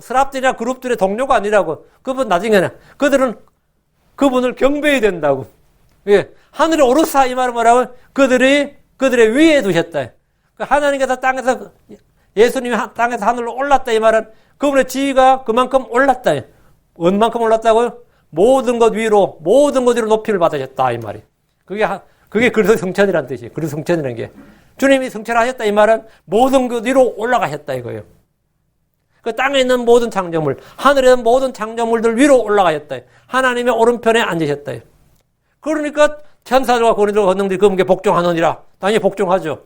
스랍들이나 그룹들의 동료가 아니라고. 그분 나중에는 그들은 그분을 경배해야 된다고. 예. 하늘에 오르사 이 말은 뭐라고? 그들의 위에 두셨다. 하나님께서 땅에서 예수님이 땅에서 하늘로 올랐다 이 말은 그분의 지위가 그만큼 올랐다. 얼만큼 올랐다고요? 모든 것 위로 높이를 받으셨다 이 말이. 그게 그리스도 성천이라는 뜻이에요. 그리스도 성천이라는 게. 주님이 성천하셨다 이 말은 모든 것 위로 올라가셨다 이거예요. 그 땅에 있는 모든 창조물, 하늘에 있는 모든 창조물들 위로 올라가셨다. 하나님의 오른편에 앉으셨다. 그러니까 천사들과 권위들과 권능들이 그분께 복종하느니라. 당연히 복종하죠.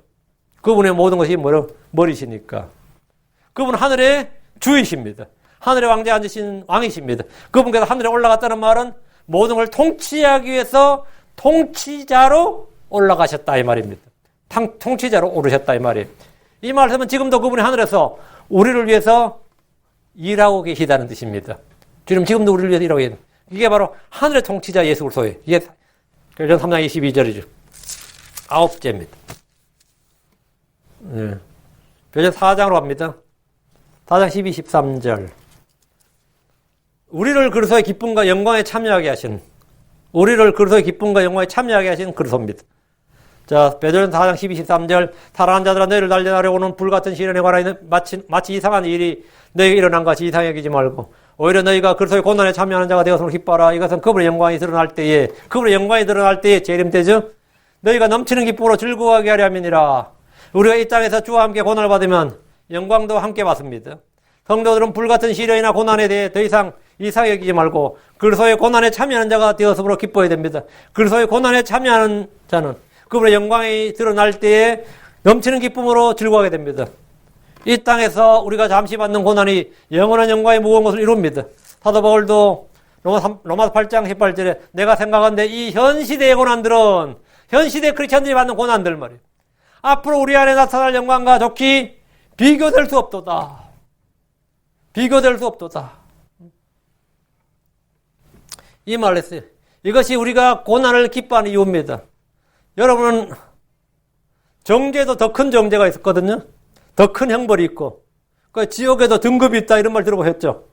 그분의 모든 것이 머리시니까. 그분은 하늘의 주이십니다. 하늘의 왕자에 앉으신 왕이십니다. 그분께서 하늘에 올라갔다는 말은 모든 걸 통치하기 위해서 통치자로 올라가셨다 이 말입니다. 통치자로 오르셨다 이 말이에요. 이 말씀은 지금도 그분이 하늘에서 우리를 위해서 일하고 계시다는 뜻입니다. 주님 지금도 우리를 위해서 일하고 계십니다. 이게 바로 하늘의 통치자 예수 그리스도예요. 이게 교전 3장 22절이죠. 아홉째입니다. 네. 교전 4장으로 갑니다. 4장 12, 13절. 우리를 그리스도의 기쁨과 영광에 참여하게 하신, 우리를 그리스도의 기쁨과 영광에 참여하게 하신 그리스도입니다. 자, 베드로전 4장 12, 13절. 사랑하는 자들아 너희를 단련하려고 오는 불같은 시련에 관하여 마치 이상한 일이 너희에게 일어난 것이 이상히 여기지 말고 오히려 너희가 그리스도의 고난에 참여하는 자가 되어서 기뻐하라. 이것은 그분의 영광이 드러날 때에, 그분의 영광이 드러날 때에 재림되죠. 너희가 넘치는 기쁨으로 즐거워하게 하려 함이니라. 우리가 이 땅에서 주와 함께 고난을 받으면 영광도 함께 받습니다. 성도들은 불같은 시련이나 고난에 대해 더 이상 이상히 여기지 말고 그리스도의 고난에 참여하는 자가 되어서므로 기뻐해야 됩니다. 그리스도의 고난에 참여하는 자는 그분의 영광이 드러날 때에 넘치는 기쁨으로 즐거워하게 됩니다. 이 땅에서 우리가 잠시 받는 고난이 영원한 영광의 무거운 것을 이룹니다. 사도 바울도 로마서 8장 18절에 내가 생각하는데 이 현 시대의 고난들은 현 시대 크리스천들이 받는 고난들 말이에요. 앞으로 우리 안에 나타날 영광과 좋기 비교될 수 없도다. 비교될 수 없도다. 이 말을 했어요. 이것이 우리가 고난을 기뻐하는 이유입니다. 여러분은 정죄도 더 큰 정죄가 있었거든요. 더 큰 형벌이 있고, 그 지옥에도 등급이 있다 이런 말 들어보셨죠?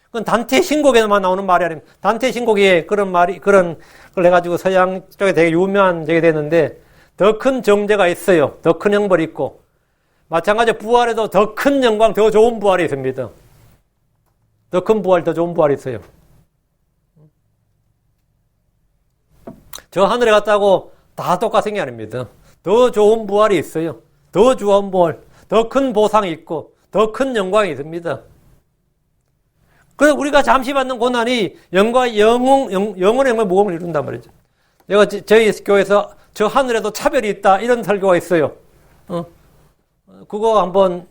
그건 단테 신곡에만 나오는 말이 아닙니다. 단테 신곡에 그런 말이 그런 걸 해가지고 서양 쪽에 되게 유명한 적이 됐는데 더 큰 정죄가 있어요. 더 큰 형벌이 있고, 마찬가지로 부활에도 더 큰 영광, 더 좋은 부활이 있습니다. 더 큰 부활, 더 좋은 부활이 있어요. 저 하늘에 갔다고 다 똑같은 게 아닙니다. 더 좋은 부활이 있어요. 더 좋은 부활, 더 큰 보상이 있고, 더 큰 영광이 있습니다. 그래서 우리가 잠시 받는 고난이 영원의 영광의 무거움을 이룬단 말이죠. 내가 저희 교회에서 저 하늘에도 차별이 있다 이런 설교가 있어요. 그거 한번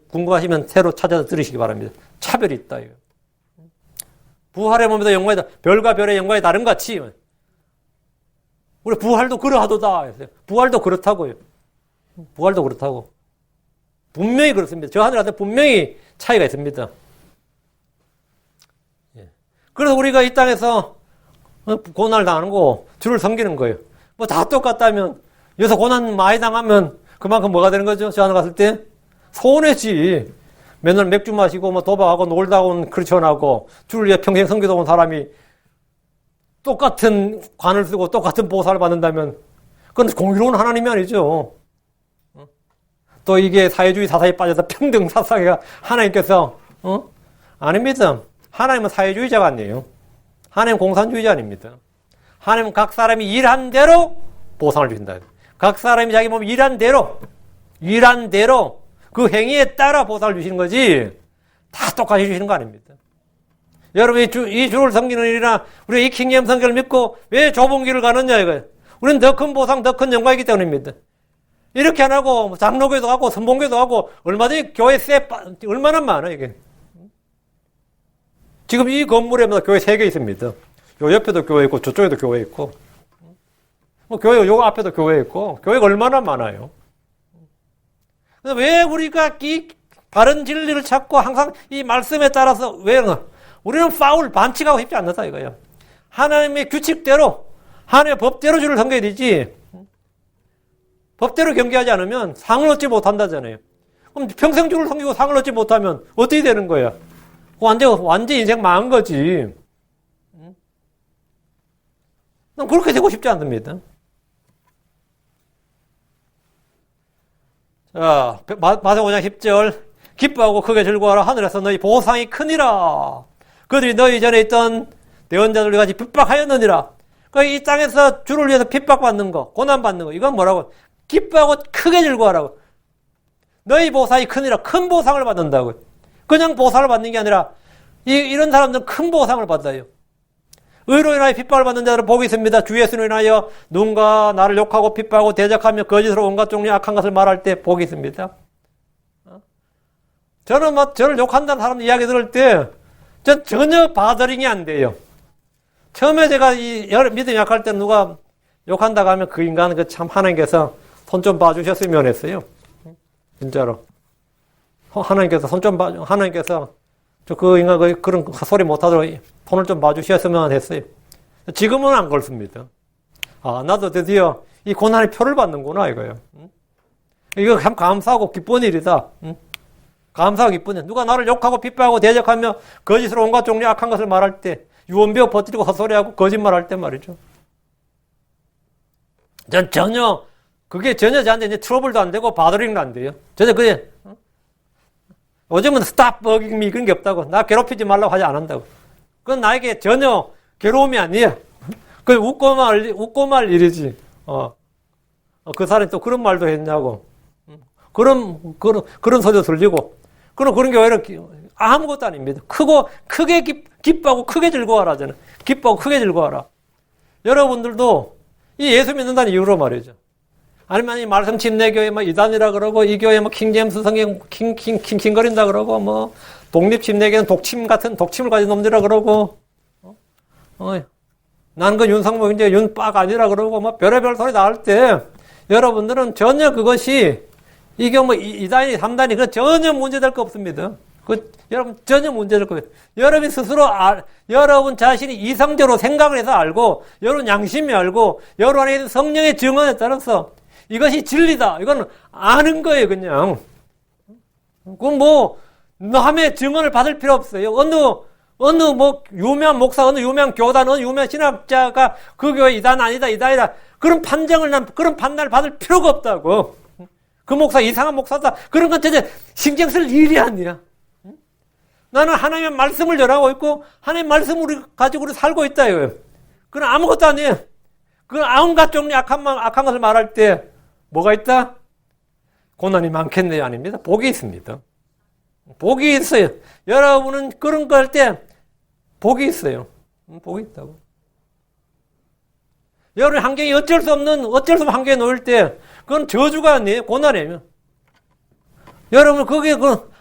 궁금하시면 새로 찾아서 들으시기 바랍니다. 차별이 있다. 이거. 부활의 몸에도 영광이다. 별과 별의 영광이 다른 같이. 우리 부활도 그러하도다. 부활도 그렇다고요. 부활도 그렇다고. 분명히 그렇습니다. 저 하늘한테 분명히 차이가 있습니다. 그래서 우리가 이 땅에서 고난을 당하는 거, 주를 섬기는 거예요. 뭐 다 똑같다면, 여기서 고난 많이 당하면 그만큼 뭐가 되는 거죠? 저 하늘 갔을 때? 손해지. 맨날 맥주 마시고, 뭐 도박하고, 놀다 온 크리스천하고, 주를 위해 평생 섬기다 온 사람이 똑같은 관을 쓰고 똑같은 보살을 받는다면, 그건 공의로운 하나님이 아니죠. 또 이게 사회주의 사상에 빠져서 평등 사상이 하나님께서, 아닙니다. 하나님은 사회주의자가 아니에요. 하나님은 공산주의자 아닙니다. 하나님은 각 사람이 일한 대로 보상을 주신다. 각 사람이 자기 몸 일한 대로 그 행위에 따라 보상을 주시는 거지 다 똑같이 주시는 거 아닙니다. 여러분이 이 주를 섬기는 일이나 우리가 이 킹덤 선교를 믿고 왜 좁은 길을 가느냐 이거예요. 우리는 더 큰 보상, 더 큰 영광이기 때문입니다. 이렇게 안 하고 장로교도 하고 선봉교도 하고 얼마든지 교회 얼마나 많아 이게. 지금 이 건물에 교회 3개 있습니다. 요 옆에도 교회 있고 저쪽에도 교회 있고 교회 요 앞에도 교회 있고 교회가 얼마나 많아요. 왜 우리가 이 바른 진리를 찾고 항상 이 말씀에 따라서 왜 우리는 파울 반칙하고 싶지 않다 이거예요. 하나님의 규칙대로 하나님의 법대로 주를 섬겨야 되지 법대로 경계하지 않으면 상을 얻지 못한다잖아요. 그럼 평생 주를 섬기고 상을 얻지 못하면 어떻게 되는 거야? 완전 인생 망한 거지. 난 그렇게 되고 싶지 않습니다. 자, 마태복음 5장 10절 기뻐하고 크게 즐거워하라 하늘에서 너희 보상이 크니라. 그들이 너희 전에 있던 대언자들과 같이 핍박하였느니라. 그러니까 이 땅에서 주를 위해서 핍박받는 거, 고난받는 거 이건 뭐라고? 기뻐하고 크게 즐거워하라고. 너희 보상이 크니라. 큰 보상을 받는다고. 그냥 보상을 받는 게 아니라 이런 사람들은 큰 보상을 받아요. 의로 인하여 핍박을 받는 자들은 복이 있습니다. 주 예수로 인하여 누군가 나를 욕하고 핍박하고 대적하며 거짓으로 온갖 종류의 악한 것을 말할 때 복이 있습니다. 저는 저를 욕한다는 사람 이야기 들을 때 전 전혀 바더링이 안 돼요. 처음에 제가 이 믿음이 약할 때 누가 욕한다고 하면 그 인간은 참 하나님께서 손 좀 봐주셨으면 했어요. 진짜로. 하나님께서 손 좀 하나님께서 그 인간 그런 소리 못하도록 폰을 좀 봐주셨으면 했어요. 지금은 안 그렇습니다. 아, 나도 드디어 이 고난의 표를 받는구나, 이거요. 이거 참 감사하고 기쁜 일이다. 감사하고 기쁜 일. 누가 나를 욕하고 핍박하고 대적하며 거짓으로 온갖 종류 악한 것을 말할 때, 유언비어 버티고 헛소리하고 거짓말할 때 말이죠. 전 전혀, 그게 전혀 저한테 이제 트러블도 안 되고 바더링도 안 돼요. 전혀 그게, 요즘은 스탑 버깅 미 그런 게 없다고. 나 괴롭히지 말라고 하지 않는다고. 그건 나에게 전혀 괴로움이 아니에요. 그 웃고 말 일이지. 그 사람이 또 그런 말도 했냐고. 그런 소리도 들리고. 그런 게 오히려 아무것도 아닙니다. 크게 기뻐하고 크게 즐거워하라잖아요. 기뻐하고 크게 즐거워하라. 여러분들도 이 예수 믿는다는 이유로 말이죠. 아니면 이 말씀 침례교회 뭐 이단이라 그러고 이 교회 뭐 킹제임스 성경 킹거린다 그러고 뭐 독립 침례교회는 독침을 가진 놈들이라 그러고 나는 그 윤상복 이제 윤빡 아니라 그러고 뭐 별의별 소리 나올 때 여러분들은 전혀 그것이 이게 뭐 2단이 3단이 그 전혀 문제될 거 없습니다. 여러분 전혀 문제될 거예요. 여러분 스스로 여러분 자신이 이성적으로 생각을 해서 알고 여러분 양심이 알고 여러분 안에 있는 성령의 증언에 따라서 이것이 진리다. 이건 아는 거예요, 그냥. 그건 뭐 남의 증언을 받을 필요 없어요. 어느 뭐 유명한 목사, 어느 유명한 교단, 어느 유명한 신학자가 그 교회 이단 아니다, 이단이다. 그런 판단을 받을 필요가 없다고. 그 목사 이상한 목사다. 그런 건 전혀 신경 쓸 일이 아니야. 나는 하나님의 말씀을 전하고 있고 하나님의 말씀을 가지고 우리 살고 있다 이거예요. 그건 아무것도 아니에요. 그건 온갖 종류 악한 것을 말할 때 뭐가 있다? 고난이 많겠네요. 아닙니다. 복이 있습니다. 복이 있어요. 여러분은 그런 거 할 때 복이 있어요. 복이 있다고. 여러분 환경이 어쩔 수 없는 환경에 놓일 때 그건 저주가 아니에요. 고난이에요. 여러분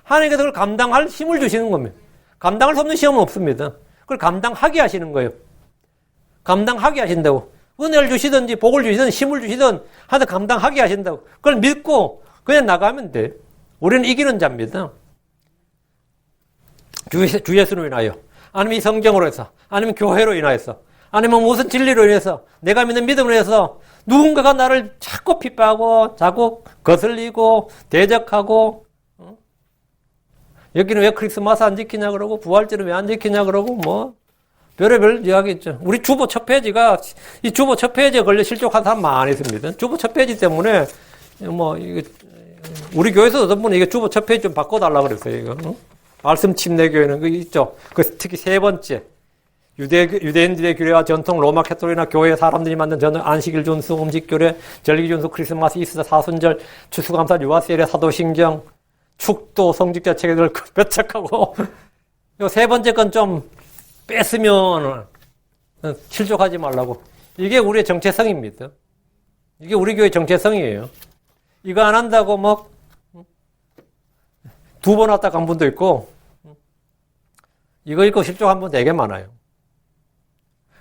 하나님께서 그걸 감당할 힘을 주시는 겁니다. 감당할 수 없는 시험은 없습니다. 그걸 감당하게 하시는 거예요. 감당하게 하신다고. 은혜를 주시든지 복을 주시든 힘을 주시든 하여튼 감당하게 하신다고. 그걸 믿고 그냥 나가면 돼. 우리는 이기는 자입니다. 주 예수로 인하여 아니면 이 성경으로 해서 아니면 교회로 인하여서 아니면 무슨 진리로 인해서 내가 믿는 믿음으로 해서 누군가가 나를 자꾸 핍박하고 자꾸 거슬리고 대적하고 여기는 왜 크리스마스 안 지키냐 그러고 부활절은 왜 안 지키냐 그러고 뭐 별의별 이야기 있죠. 우리 주보 첫 페이지가 이 주보 첫 페이지에 걸려 실족한 사람 많이 있습니다. 주보 첫 페이지 때문에 뭐 이거 우리 교회에서 어떤 분이 이게 주보 첫 페이지 좀 바꿔달라 그랬어요. 이거 말씀 침례교회는 그 있죠. 그 특히 세 번째 유대인들의 규례와 전통 로마 캐톨릭이나 교회 사람들이 만든 전통 안식일 준수, 음식 규례, 절기 준수, 크리스마스, 이스터, 사순절, 추수감사, 유아세례, 사도신경, 축도, 성직자 체계를 배척하고 요 세 번째 건 좀 뺐으면 실족하지 말라고. 이게 우리의 정체성입니다. 이게 우리 교회의 정체성이에요. 이거 안 한다고 뭐 두 번 왔다 간 분도 있고 이거 읽고 실족한 분 되게 많아요.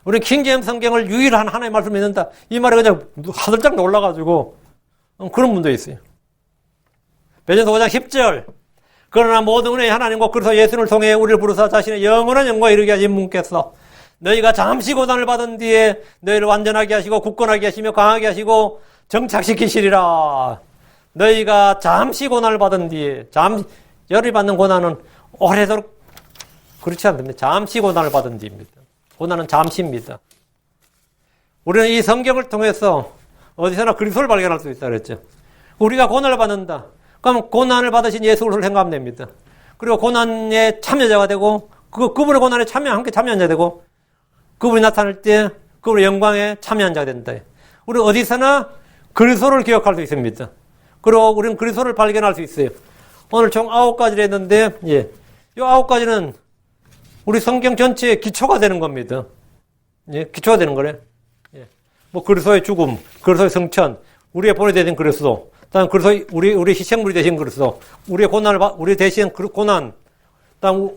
우리는 킹제임스 성경을 유일한 하나님의 말씀을 믿는다. 이 말에 그냥 하들짝 놀라가지고 그런 분도 있어요. 베드로서 5장 10절 그러나 모든 은혜의 하나님과 그리스도 예수를 통해 우리를 부르사 자신의 영원한 영광에 이르게 하신 분께서 너희가 잠시 고난을 받은 뒤에 너희를 완전하게 하시고 굳건하게 하시며 강하게 하시고 정착시키시리라. 너희가 잠시 고난을 받은 뒤에 열이 받는 고난은 오래도록 그렇지 않습니다. 잠시 고난을 받은 뒤입니다. 고난은 잠시입니다. 우리는 이 성경을 통해서 어디서나 그리스도를 발견할 수 있다 그랬죠. 우리가 고난을 받는다. 그럼 고난을 받으신 예수 그리스도를 생각하면 됩니다. 그리고 고난에 참여자가 되고 그분의 고난에 함께 참여한 자 되고 그분이 나타날 때 그분의 영광에 참여한 자가 된다. 우리 어디서나 그리스도를 기억할 수 있습니다. 그리고 우리는 그리스도를 발견할 수 있어요. 오늘 총 9가지를 했는데 이 9가지는 우리 성경 전체의 기초가 되는 겁니다. 예, 기초가 되는 거래. 예. 뭐 그리스도의 죽음, 그리스도의 성천, 우리의 본이 되신 그리스도, 다음 그리스도 우리 희생물이 되신 그리스도, 우리 대신 고난, 다음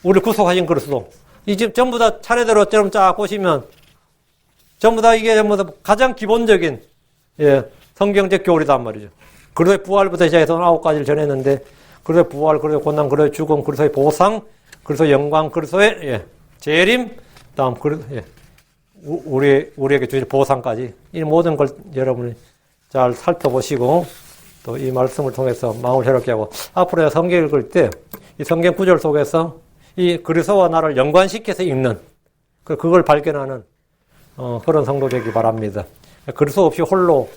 우리 구속하신 그리스도. 이 집 전부 다 차례대로 좀 쫙 보시면 전부 다 이게 전부 다 가장 기본적인 성경적 교리단 말이죠. 그리스도의 부활부터 시작해서 9가지를 전했는데 그리스도의 부활, 그리스도의 고난, 그리스도의 죽음, 그리스도의 보상, 그리스도의 영광, 그리스도의 예, 재림, 다음 우리에게 주실 보상까지 이 모든 걸 여러분이 잘 살펴보시고 또 이 말씀을 통해서 마음을 새롭게 하고 앞으로 성경 읽을 때 이 성경 구절 속에서 이 그리스도와 나를 연관시켜서 읽는 그걸 발견하는 그런 성도 되기 바랍니다. 그리스도 없이 홀로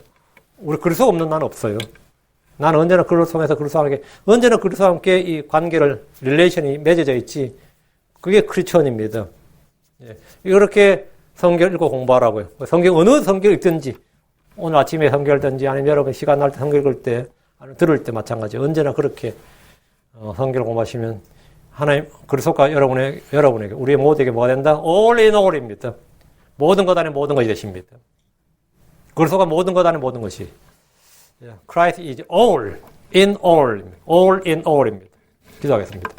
우리 그리스도 없는 나는 없어요. 나는 언제나 그리스도 통해서 그리스도와 함께 언제나 그리스도와 함께 이 관계를 릴레이션이 맺어져 있지. 그게 크리스천입니다. 예. 이렇게 성경 읽고 공부하라고요. 성경 어느 성경 읽든지 오늘 아침에 성경 읽든지 아니면 여러분 시간 날 때 성경 읽을 때 아니면 들을 때 마찬가지. 언제나 그렇게 성경을 공부하시면 하나님 그리스도가 여러분에게 우리 모두에게 뭐가 된다? All in all입니다. 모든 것 안에 모든 것이 되십니다. 그리스도가 모든 것 안에 모든 것이. Christ is all in all. All in all입니다. 기도하겠습니다.